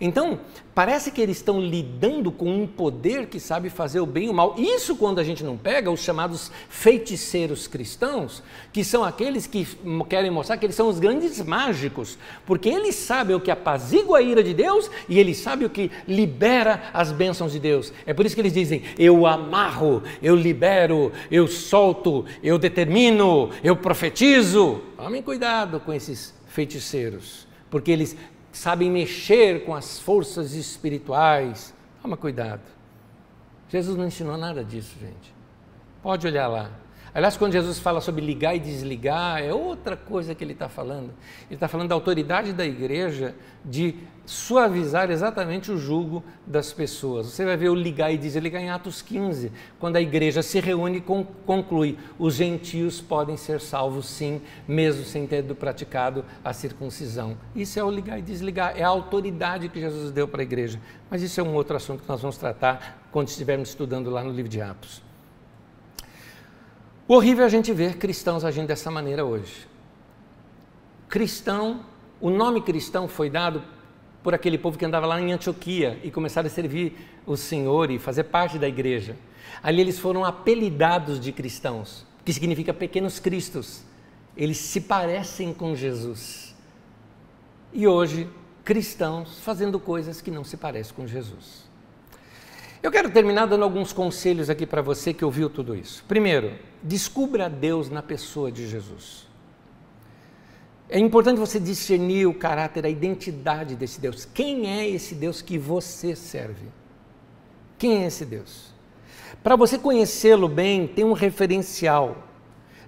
Então, parece que eles estão lidando com um poder que sabe fazer o bem e o mal. Isso quando a gente não pega os chamados feiticeiros cristãos, que são aqueles que querem mostrar que eles são os grandes mágicos, porque eles sabem o que apazigua a ira de Deus e eles sabem o que libera as bênçãos de Deus. É por isso que eles dizem, eu amarro, eu libero, eu solto, eu determino, eu profetizo. Tomem cuidado com esses feiticeiros, porque eles sabem mexer com as forças espirituais. Toma cuidado. Jesus não ensinou nada disso, gente. Pode olhar lá. Aliás, quando Jesus fala sobre ligar e desligar, é outra coisa que ele está falando. Ele está falando da autoridade da igreja de suavizar exatamente o jugo das pessoas. Você vai ver o ligar e desligar em Atos 15, quando a igreja se reúne e conclui, os gentios podem ser salvos sim, mesmo sem ter praticado a circuncisão. Isso é o ligar e desligar, é a autoridade que Jesus deu para a igreja. Mas isso é um outro assunto que nós vamos tratar quando estivermos estudando lá no livro de Atos. O horrível é a gente ver cristãos agindo dessa maneira hoje. Cristão, o nome cristão foi dado por aquele povo que andava lá em Antioquia e começaram a servir o Senhor e fazer parte da igreja. Ali eles foram apelidados de cristãos, que significa pequenos cristos. Eles se parecem com Jesus. E hoje, cristãos fazendo coisas que não se parecem com Jesus. Eu quero terminar dando alguns conselhos aqui para você que ouviu tudo isso. Primeiro, descubra Deus na pessoa de Jesus. É importante você discernir o caráter, a identidade desse Deus. Quem é esse Deus que você serve? Quem é esse Deus? Para você conhecê-lo bem, tem um referencial.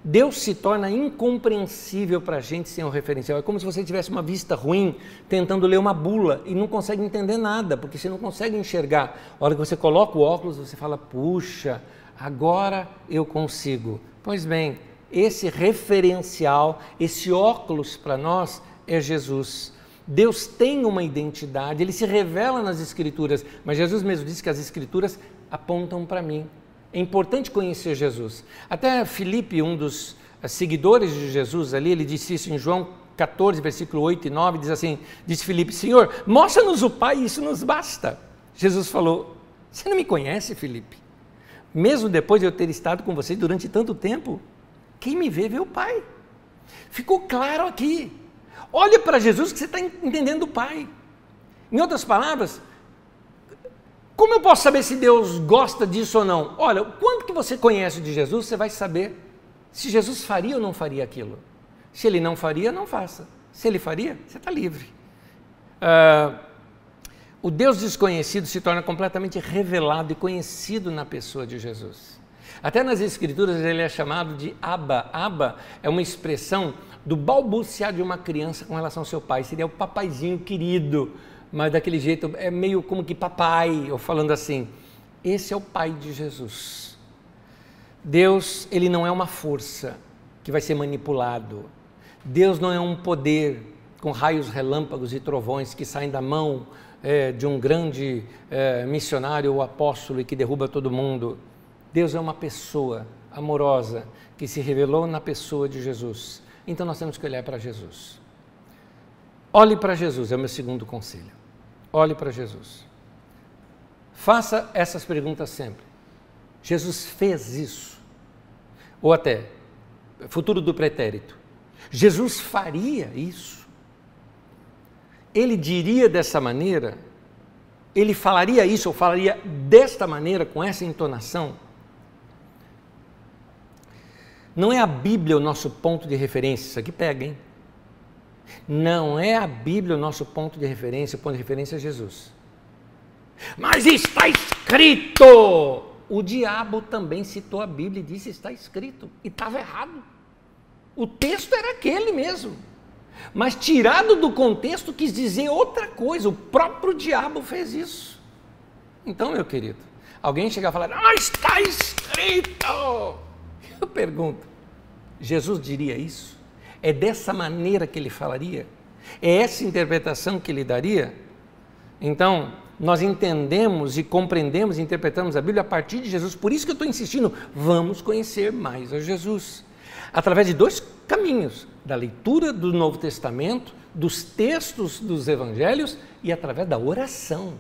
Deus se torna incompreensível para a gente sem um referencial. É como se você tivesse uma vista ruim, tentando ler uma bula e não consegue entender nada, porque você não consegue enxergar. A hora que você coloca o óculos, você fala, puxa, agora eu consigo. Pois bem, esse referencial, esse óculos para nós é Jesus. Deus tem uma identidade, Ele se revela nas Escrituras, mas Jesus mesmo disse que as Escrituras apontam para mim. É importante conhecer Jesus. Até Filipe, um dos seguidores de Jesus ali, ele disse isso em João 14, versículo 8 e 9, diz assim, disse Filipe, Senhor, mostra-nos o Pai, isso nos basta. Jesus falou, você não me conhece, Filipe? Mesmo depois de eu ter estado com você durante tanto tempo, quem me vê, vê o Pai. Ficou claro aqui. Olha para Jesus que você está entendendo o Pai. Em outras palavras, como eu posso saber se Deus gosta disso ou não? Olha, quanto que você conhece de Jesus, você vai saber se Jesus faria ou não faria aquilo. Se ele não faria, não faça. Se ele faria, você está livre. O Deus desconhecido se torna completamente revelado e conhecido na pessoa de Jesus. Até nas Escrituras ele é chamado de Abba. Abba é uma expressão do balbuciar de uma criança com relação ao seu pai. Seria o papaizinho querido, mas daquele jeito é meio como que papai, ou falando assim. Esse é o Pai de Jesus. Deus, ele não é uma força que vai ser manipulado. Deus não é um poder com raios, relâmpagos e trovões que saem da mão de um grande missionário ou apóstolo e que derruba todo mundo. Deus é uma pessoa amorosa que se revelou na pessoa de Jesus. Então nós temos que olhar para Jesus. Olhe para Jesus, é o meu segundo conselho. Olhe para Jesus. Faça essas perguntas sempre. Jesus fez isso? Ou até, futuro do pretérito. Jesus faria isso? Ele diria dessa maneira? Ele falaria isso ou falaria desta maneira, com essa entonação? Não é a Bíblia o nosso ponto de referência, isso aqui pega, hein? Não é a Bíblia o nosso ponto de referência, o ponto de referência é Jesus. Mas está escrito! O diabo também citou a Bíblia e disse está escrito, e estava errado. O texto era aquele mesmo, mas tirado do contexto quis dizer outra coisa, o próprio diabo fez isso. Então, meu querido, alguém chega a falar, está escrito! Eu pergunto, Jesus diria isso? É dessa maneira que ele falaria? É essa interpretação que ele daria? Então, nós entendemos e compreendemos e interpretamos a Bíblia a partir de Jesus. Por isso que eu estou insistindo, vamos conhecer mais a Jesus. Através de dois caminhos, da leitura do Novo Testamento, dos textos dos Evangelhos e através da oração.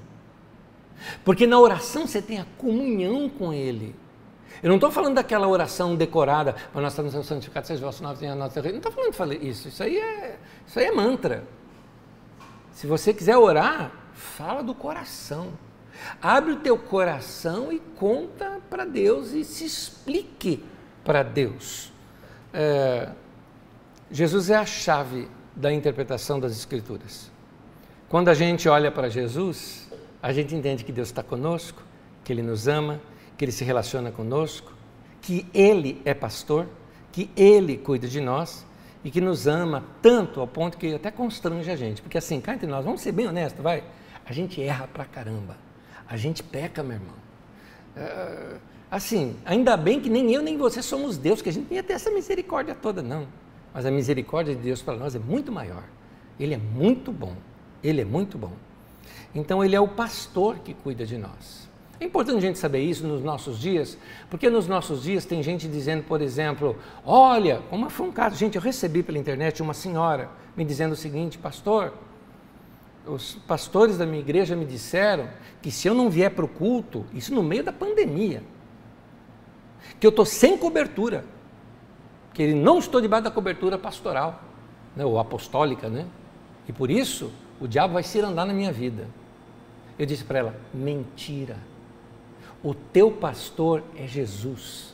Porque na oração você tem a comunhão com Ele. Eu não estou falando daquela oração decorada, mas nós estamos santificados, seja o vosso nome, não estou falando isso, isso aí é mantra. Se você quiser orar, fala do coração. Abre o teu coração e conta para Deus e se explique para Deus. Jesus é a chave da interpretação das Escrituras. Quando a gente olha para Jesus, a gente entende que Deus está conosco, que Ele nos ama, que Ele se relaciona conosco, que Ele é pastor, que Ele cuida de nós e que nos ama tanto ao ponto que até constrange a gente. Porque assim, cá entre nós, vamos ser bem honestos, vai? A gente erra pra caramba. A gente peca, meu irmão. Assim, ainda bem que nem eu nem você somos Deus, que a gente nem ia ter essa misericórdia toda, não. Mas a misericórdia de Deus para nós é muito maior. Ele é muito bom. Ele é muito bom. Então, Ele é o pastor que cuida de nós. É importante a gente saber isso nos nossos dias, porque nos nossos dias tem gente dizendo, por exemplo, olha, como foi um caso, gente, eu recebi pela internet uma senhora me dizendo o seguinte, pastor, os pastores da minha igreja me disseram que se eu não vier para o culto, isso no meio da pandemia, que eu estou sem cobertura, que não estou debaixo da cobertura pastoral, né, ou apostólica, né? E por isso o diabo vai se andar na minha vida. Eu disse para ela, mentira. O teu pastor é Jesus.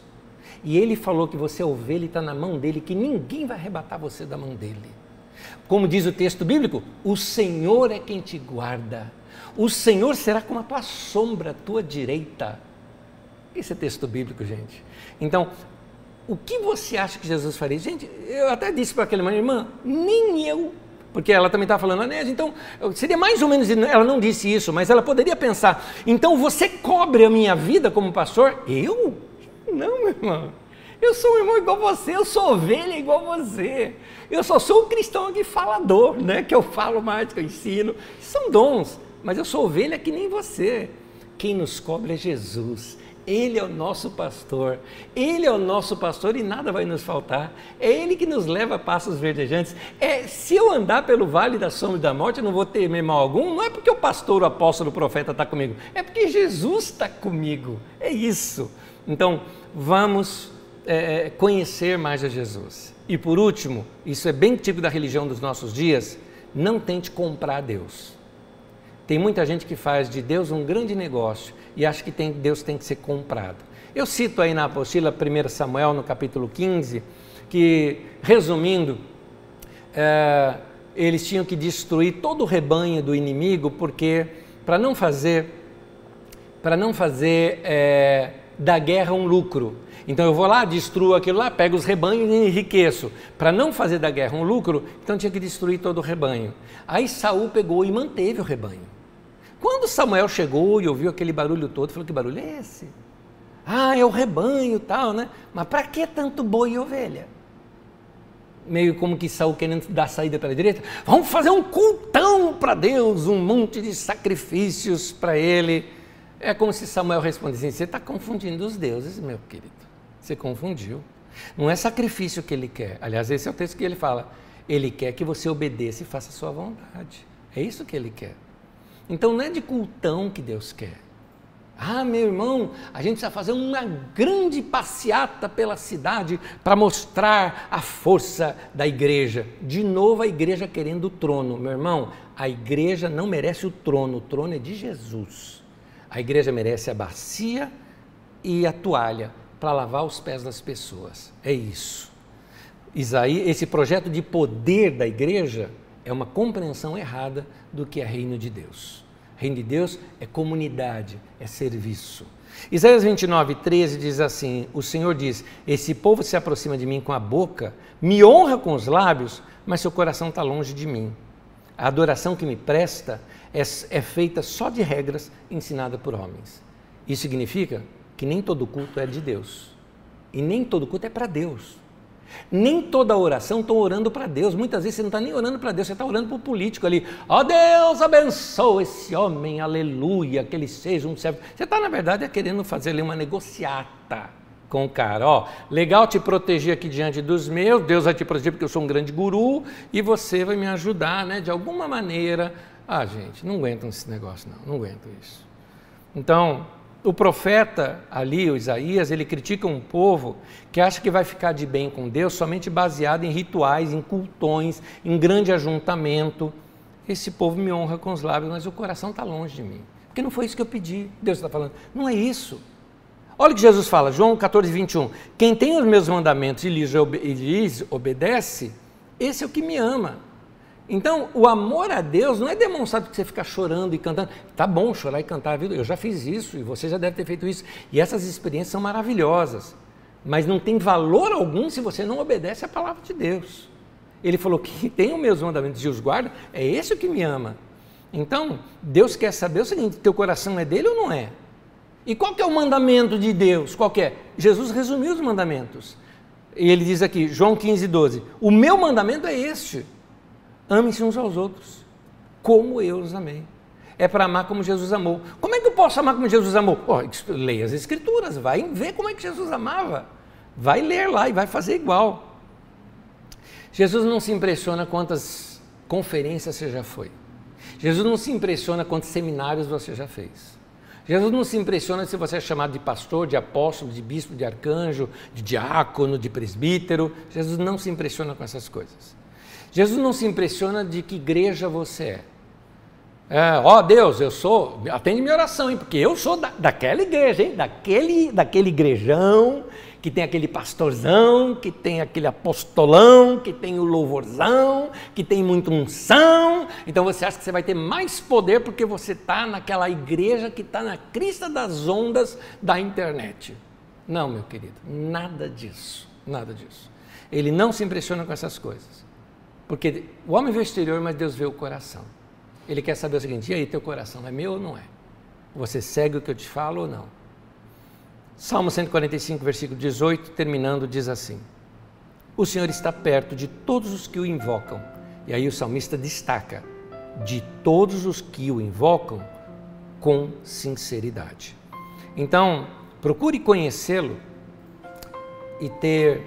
E ele falou que você é ovelha e está na mão dele, que ninguém vai arrebatar você da mão dele. Como diz o texto bíblico, o Senhor é quem te guarda. O Senhor será como a tua sombra, a tua direita. Esse é texto bíblico, gente. Então, o que você acha que Jesus faria? Gente, eu até disse para aquela irmã, nem eu. Porque ela também estava falando, Anésio, então, seria mais ou menos, ela não disse isso, mas ela poderia pensar, então você cobre a minha vida como pastor? Eu? Não, meu irmão. Eu sou um irmão igual você, eu sou ovelha igual você. Eu só sou um cristão aqui falador, né? Que eu falo mais, que eu ensino. São dons, mas eu sou ovelha que nem você. Quem nos cobre é Jesus. Ele é o nosso pastor. Ele é o nosso pastor e nada vai nos faltar. É Ele que nos leva a passos verdejantes. Se eu andar pelo vale da sombra e da morte, eu não vou temer mal algum. Não é porque o pastor, o apóstolo, o profeta está comigo. É porque Jesus está comigo. É isso. Então, vamos conhecer mais a Jesus. E por último, isso é bem típico da religião dos nossos dias, não tente comprar Deus. Tem muita gente que faz de Deus um grande negócio e acha que Deus tem que ser comprado. Eu cito aí na apostila 1 Samuel, no capítulo 15, que, resumindo, eles tinham que destruir todo o rebanho do inimigo, porque para não fazer da guerra um lucro. Então eu vou lá, destruo aquilo lá, pego os rebanhos e enriqueço. Para não fazer da guerra um lucro, então tinha que destruir todo o rebanho. Aí Saul pegou e manteve o rebanho. Quando Samuel chegou e ouviu aquele barulho todo, falou: que barulho é esse? Ah, é o rebanho e tal, né? Mas para que tanto boi e ovelha? Meio como que Saul querendo dar saída pela direita. Vamos fazer um cultão para Deus, um monte de sacrifícios para ele. É como se Samuel respondesse assim: você está confundindo os deuses, meu querido. Você confundiu. Não é sacrifício que ele quer. Aliás, esse é o texto que ele fala. Ele quer que você obedeça e faça a sua vontade. É isso que ele quer. Então não é de cultão que Deus quer. Ah, meu irmão, a gente precisa fazer uma grande passeata pela cidade para mostrar a força da igreja. De novo a igreja querendo o trono. Meu irmão, a igreja não merece o trono é de Jesus. A igreja merece a bacia e a toalha para lavar os pés das pessoas. É isso. Isaías, esse projeto de poder da igreja é uma compreensão errada do que é reino de Deus. Reino de Deus é comunidade, é serviço. Isaías 29:13 diz assim: o Senhor diz: esse povo se aproxima de mim com a boca, me honra com os lábios, mas seu coração está longe de mim. A adoração que me presta é feita só de regras ensinadas por homens. Isso significa que nem todo culto é de Deus. E nem todo culto é para Deus. Nem toda oração estou orando para Deus. Muitas vezes você não está nem orando para Deus, você está orando para o político ali. Ó Deus, abençoa esse homem, aleluia, que ele seja um servo. Você está, na verdade, querendo fazer ali uma negociata com o cara. Ó, legal te proteger aqui diante dos meus, Deus vai te proteger porque eu sou um grande guru e você vai me ajudar, né, de alguma maneira. Ah, gente, não aguento esse negócio, não aguento isso. Então, o profeta ali, o Isaías, ele critica um povo que acha que vai ficar de bem com Deus somente baseado em rituais, em cultões, em grande ajuntamento. Esse povo me honra com os lábios, mas o coração está longe de mim. Porque não foi isso que eu pedi. Deus está falando, não é isso. Olha o que Jesus fala, João 14:21. Quem tem os meus mandamentos e lhes obedece, esse é o que me ama. Então, o amor a Deus não é demonstrado porque você fica chorando e cantando. Tá bom chorar e cantar a vida, eu já fiz isso e você já deve ter feito isso. E essas experiências são maravilhosas, mas não tem valor algum se você não obedece à palavra de Deus. Ele falou que tem os meus mandamentos e os guarda, é esse o que me ama. Então, Deus quer saber o seguinte: teu coração é dele ou não é? E qual que é o mandamento de Deus? Qual que é? Jesus resumiu os mandamentos. E ele diz aqui, João 15:12, o meu mandamento é este: amem-se uns aos outros, como eu os amei. É para amar como Jesus amou. Como é que eu posso amar como Jesus amou? Leia as Escrituras, vai ver como é que Jesus amava. Vai ler lá e vai fazer igual. Jesus não se impressiona quantas conferências você já foi. Jesus não se impressiona quantos seminários você já fez. Jesus não se impressiona se você é chamado de pastor, de apóstolo, de bispo, de arcanjo, de diácono, de presbítero. Jesus não se impressiona com essas coisas. Jesus não se impressiona de que igreja você é. Ó Deus, eu sou, atende minha oração, hein, porque eu sou daquela igreja, hein, daquele igrejão, que tem aquele pastorzão, que tem aquele apostolão, que tem o louvorzão, que tem muita unção. Então você acha que você vai ter mais poder porque você está naquela igreja que está na crista das ondas da internet. Não, meu querido, nada disso, nada disso. Ele não se impressiona com essas coisas. Porque o homem vê o exterior, mas Deus vê o coração. Ele quer saber o seguinte: e aí, teu coração é meu ou não é? Você segue o que eu te falo ou não? Salmo 145, versículo 18, terminando, diz assim: o Senhor está perto de todos os que o invocam. E aí o salmista destaca: de todos os que o invocam com sinceridade. Então, Procure conhecê-lo e ter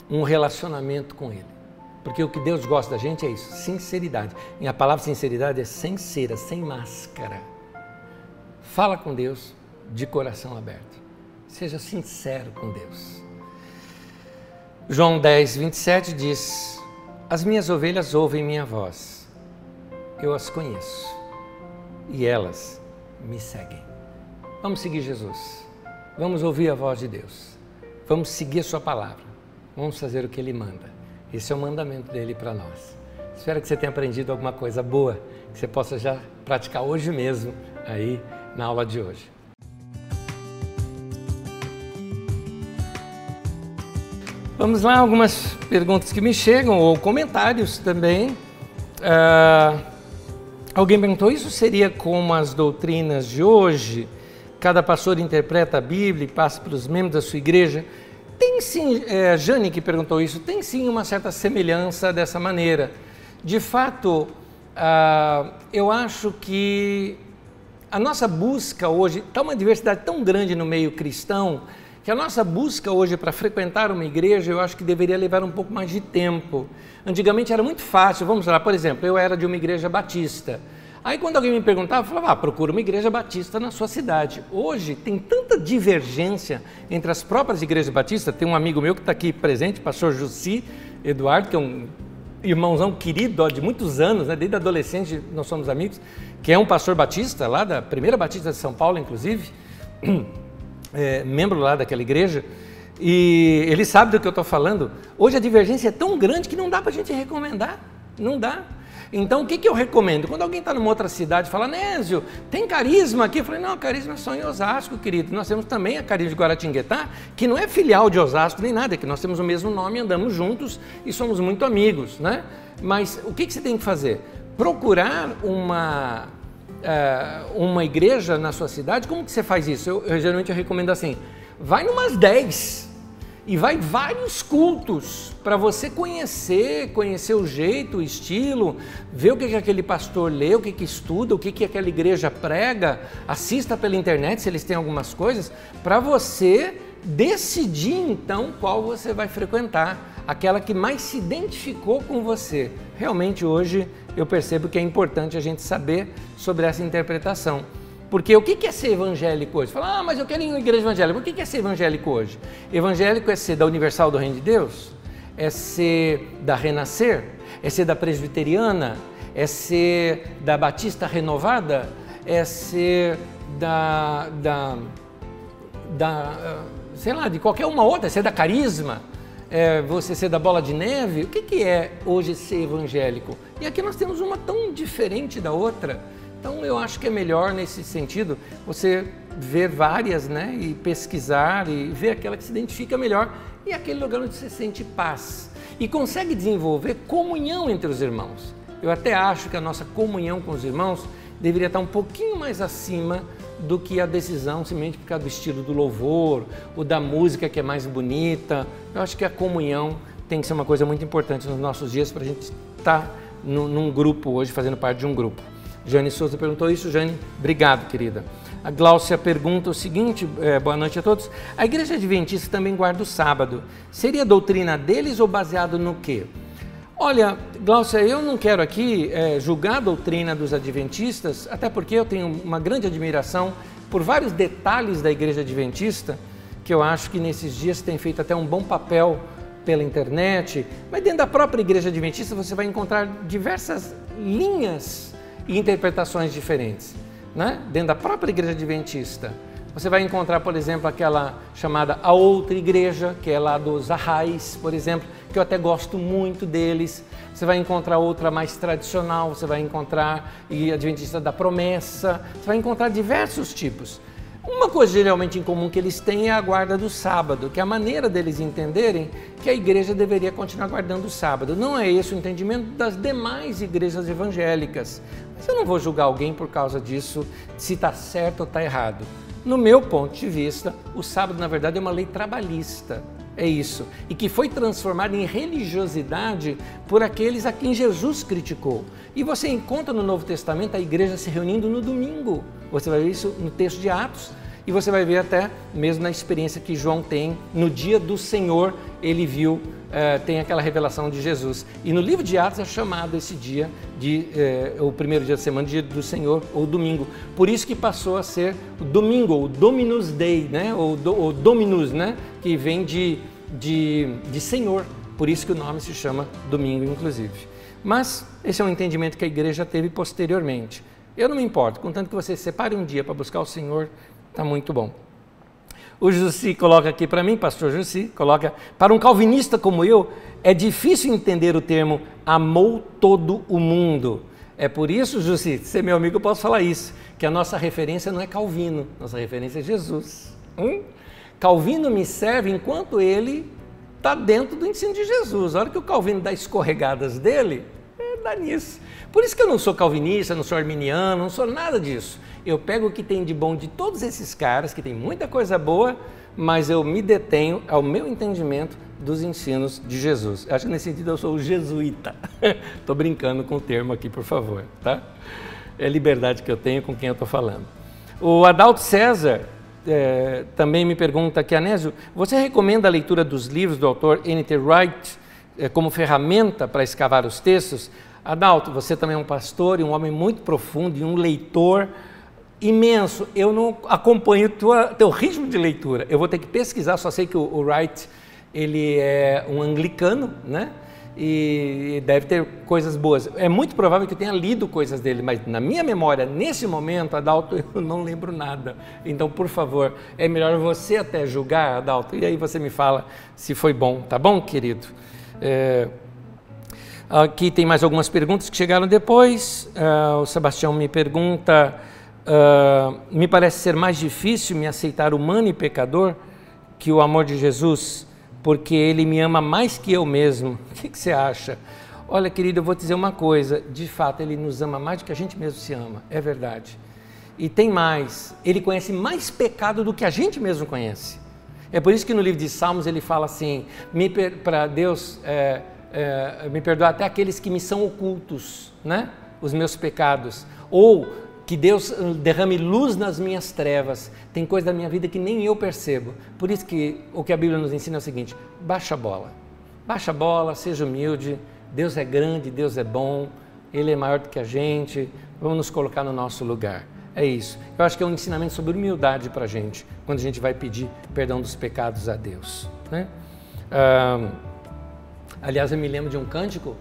um relacionamento com ele. Porque o que Deus gosta da gente é isso, sinceridade. E a palavra sinceridade é sincera, sem máscara. Fala com Deus de coração aberto. Seja sincero com Deus. João 10, 27 diz: as minhas ovelhas ouvem minha voz. Eu as conheço e elas me seguem. Vamos seguir Jesus. Vamos ouvir a voz de Deus. Vamos seguir a sua palavra. Vamos fazer o que Ele manda. Esse é o mandamento dele para nós. Espero que você tenha aprendido alguma coisa boa, que você possa já praticar hoje mesmo, aí na aula de hoje. Vamos lá, algumas perguntas que me chegam, ou comentários também. Alguém perguntou, isso seria como as doutrinas de hoje? Cada pastor interpreta a Bíblia e passa para os membros da sua igreja? Tem sim, Jane que perguntou isso, tem sim uma certa semelhança dessa maneira. De fato, eu acho que a nossa busca hoje, está uma diversidade tão grande no meio cristão, que a nossa busca hoje para frequentar uma igreja, eu acho que deveria levar um pouco mais de tempo. Antigamente era muito fácil, vamos lá, por exemplo, eu era de uma igreja batista. Aí quando alguém me perguntava, eu falava, procura uma igreja batista na sua cidade. Hoje tem tanta divergência entre as próprias igrejas batistas, tem um amigo meu que está aqui presente, pastor Jussi Eduardo, que é um irmãozão querido de muitos anos, né? Desde adolescente nós somos amigos, que é um pastor batista, lá da primeira batista de São Paulo, inclusive, membro lá daquela igreja, e ele sabe do que eu estou falando. Hoje a divergência é tão grande que não dá para a gente recomendar, não dá. Então, o que eu recomendo? Quando alguém está numa outra cidade e fala, Nésio, tem Carisma aqui? Eu falei, não, Carisma é só em Osasco, querido. Nós temos também a Carisma de Guaratinguetá, que não é filial de Osasco nem nada, é que nós temos o mesmo nome, andamos juntos e somos muito amigos, né? Mas o que você tem que fazer? Procurar uma igreja na sua cidade. Como que você faz isso? Eu geralmente recomendo assim, vai numas 10 e vai vários cultos para você conhecer o jeito, o estilo, ver o que aquele pastor lê, o que estuda, o que aquela igreja prega, assista pela internet se eles têm algumas coisas, para você decidir então qual você vai frequentar, aquela que mais se identificou com você. Realmente hoje eu percebo que é importante a gente saber sobre essa interpretação. Porque o que é ser evangélico hoje? Fala, mas eu quero ir em uma igreja evangélica. O que é ser evangélico hoje? Evangélico é ser da Universal do Reino de Deus? É ser da Renascer? É ser da Presbiteriana? É ser da Batista Renovada? É ser sei lá, de qualquer uma outra? É ser da Carisma? É você ser da Bola de Neve? O que é hoje ser evangélico? E aqui nós temos uma tão diferente da outra. Então eu acho que é melhor nesse sentido você ver várias, né, e pesquisar e ver aquela que se identifica melhor e aquele lugar onde você sente paz e consegue desenvolver comunhão entre os irmãos. Eu até acho que a nossa comunhão com os irmãos deveria estar um pouquinho mais acima do que a decisão simplesmente por causa do estilo do louvor ou da música que é mais bonita. Eu acho que a comunhão tem que ser uma coisa muito importante nos nossos dias para a gente estar num grupo hoje, fazendo parte de um grupo. Jane Souza perguntou isso. Jane, obrigado, querida. A Gláucia pergunta o seguinte, boa noite a todos. A Igreja Adventista também guarda o sábado. Seria doutrina deles ou baseado no quê? Olha, Gláucia, eu não quero aqui julgar a doutrina dos adventistas, até porque eu tenho uma grande admiração por vários detalhes da Igreja Adventista, que eu acho que nesses dias tem feito até um bom papel pela internet, mas dentro da própria Igreja Adventista você vai encontrar diversas linhas e interpretações diferentes, né? Dentro da própria Igreja Adventista. Você vai encontrar, por exemplo, aquela chamada A Outra Igreja, que é lá dos Arrais, por exemplo, que eu até gosto muito deles. Você vai encontrar outra mais tradicional, você vai encontrar a Adventista da Promessa, você vai encontrar diversos tipos. Uma coisa geralmente em comum que eles têm é a guarda do sábado, que é a maneira deles entenderem que a igreja deveria continuar guardando o sábado. Não é esse o entendimento das demais igrejas evangélicas. Mas eu não vou julgar alguém por causa disso, se está certo ou está errado. No meu ponto de vista, o sábado, na verdade, é uma lei trabalhista. É isso. E que foi transformada em religiosidade por aqueles a quem Jesus criticou. E você encontra no Novo Testamento a igreja se reunindo no domingo. Você vai ver isso no texto de Atos. E você vai ver até mesmo na experiência que João tem no dia do Senhor, ele viu, tem aquela revelação de Jesus. E no livro de Atos é chamado esse dia de o primeiro dia da semana, dia do Senhor, ou domingo. Por isso que passou a ser o domingo, o Dominus Dei, né? Ou Dominus, né? Que vem de Senhor. Por isso que o nome se chama domingo, inclusive. Mas esse é um entendimento que a igreja teve posteriormente. Eu não me importo, contanto que você separe um dia para buscar o Senhor, está muito bom. O Jussi coloca aqui para mim, pastor Jussi, coloca, para um calvinista como eu, é difícil entender o termo amou todo o mundo. É por isso, Jussi, ser meu amigo, eu posso falar isso, que a nossa referência não é Calvino, nossa referência é Jesus. Calvino me serve enquanto ele está dentro do ensino de Jesus. A hora que o Calvino dá escorregadas dele, dá nisso. Por isso que eu não sou calvinista, não sou arminiano, não sou nada disso. Eu pego o que tem de bom de todos esses caras, que tem muita coisa boa, mas eu me detenho ao meu entendimento dos ensinos de Jesus. Acho que nesse sentido eu sou o jesuíta. Estou brincando com o termo aqui, por favor, tá? É a liberdade que eu tenho com quem eu estou falando. O Adalto César também me pergunta aqui, Anésio, você recomenda a leitura dos livros do autor N.T. Wright como ferramenta para escavar os textos? Adalto, você também é um pastor e um homem muito profundo e um leitor imenso. Eu não acompanho teu ritmo de leitura. Eu vou ter que pesquisar, só sei que o Wright, ele é um anglicano, né? E deve ter coisas boas. É muito provável que eu tenha lido coisas dele, mas na minha memória, nesse momento, Adalto, eu não lembro nada. Então, por favor, é melhor você até julgar, Adalto, e aí você me fala se foi bom, tá bom, querido? Aqui tem mais algumas perguntas que chegaram depois. O Sebastião me pergunta, me parece ser mais difícil me aceitar humano e pecador que o amor de Jesus, porque ele me ama mais que eu mesmo. O que você acha? Olha, querido, eu vou te dizer uma coisa, de fato ele nos ama mais do que a gente mesmo se ama, é verdade. E tem mais, ele conhece mais pecado do que a gente mesmo conhece. É por isso que no livro de Salmos ele fala assim, para Deus me perdoar até aqueles que me são ocultos, né? Os meus pecados. Ou que Deus derrame luz nas minhas trevas. Tem coisa da minha vida que nem eu percebo. Por isso que o que a Bíblia nos ensina é o seguinte, baixa a bola. Baixa a bola, seja humilde, Deus é grande, Deus é bom, Ele é maior do que a gente, vamos nos colocar no nosso lugar. É isso. Eu acho que é um ensinamento sobre humildade para a gente, quando a gente vai pedir perdão dos pecados a Deus, né? Aliás, eu me lembro de um cântico,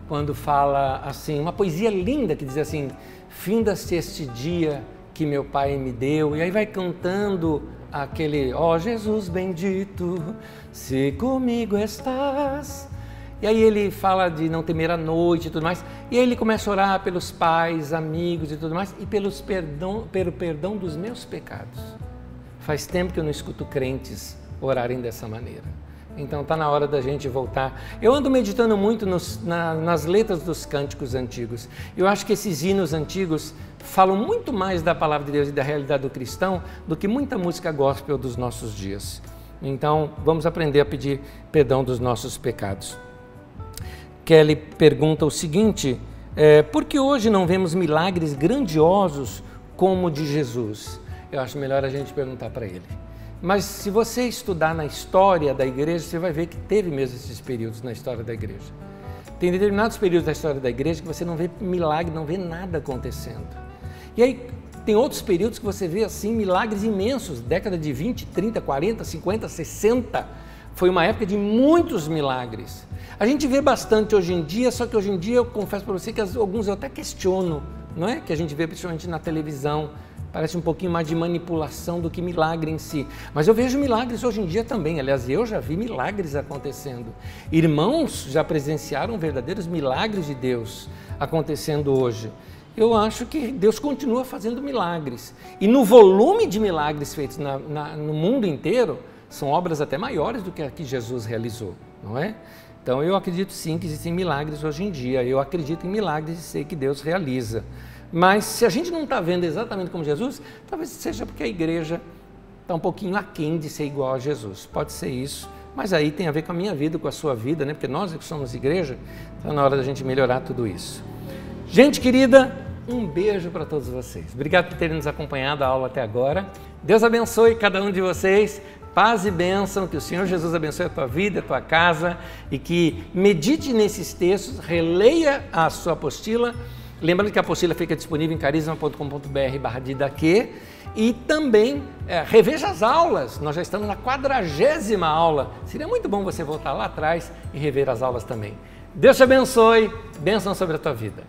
quando fala assim, uma poesia linda que diz assim, finda-se este dia que meu Pai me deu, e aí vai cantando aquele, ó Jesus bendito, se comigo estás. E aí ele fala de não temer a noite e tudo mais, e aí ele começa a orar pelos pais, amigos e tudo mais, e pelo perdão dos meus pecados. Faz tempo que eu não escuto crentes orarem dessa maneira. Então está na hora da gente voltar. Eu ando meditando muito nas letras dos cânticos antigos. Eu acho que esses hinos antigos falam muito mais da palavra de Deus e da realidade do cristão do que muita música gospel dos nossos dias. Então vamos aprender a pedir perdão dos nossos pecados. Kelly pergunta o seguinte, por que hoje não vemos milagres grandiosos como o de Jesus? Eu acho melhor a gente perguntar para ele. Mas se você estudar na história da igreja, você vai ver que teve mesmo esses períodos na história da igreja. Tem determinados períodos da história da igreja que você não vê milagre, não vê nada acontecendo. E aí tem outros períodos que você vê assim milagres imensos, década de 20, 30, 40, 50, 60. Foi uma época de muitos milagres. A gente vê bastante hoje em dia, só que hoje em dia eu confesso para você que alguns eu até questiono, não é? Que a gente vê principalmente na televisão. Parece um pouquinho mais de manipulação do que milagre em si. Mas eu vejo milagres hoje em dia também. Aliás, eu já vi milagres acontecendo. Irmãos já presenciaram verdadeiros milagres de Deus acontecendo hoje. Eu acho que Deus continua fazendo milagres. E no volume de milagres feitos no mundo inteiro, são obras até maiores do que a que Jesus realizou, não é? Então eu acredito sim que existem milagres hoje em dia. Eu acredito em milagres e sei que Deus realiza. Mas se a gente não está vendo exatamente como Jesus, talvez seja porque a igreja está um pouquinho aquém de ser igual a Jesus. Pode ser isso, mas aí tem a ver com a minha vida, com a sua vida, né? Porque nós que somos igreja, está na hora da gente melhorar tudo isso. Gente querida, Um beijo para todos vocês. Obrigado por terem nos acompanhado a aula até agora. Deus abençoe cada um de vocês. Paz e bênção, que o Senhor Jesus abençoe a tua vida, a tua casa e que medite nesses textos, releia a sua apostila. Lembrando que a apostila fica disponível em carisma.com.br/didaquê e também reveja as aulas. Nós já estamos na 40ª aula. Seria muito bom você voltar lá atrás e rever as aulas também. Deus te abençoe, bênção sobre a tua vida.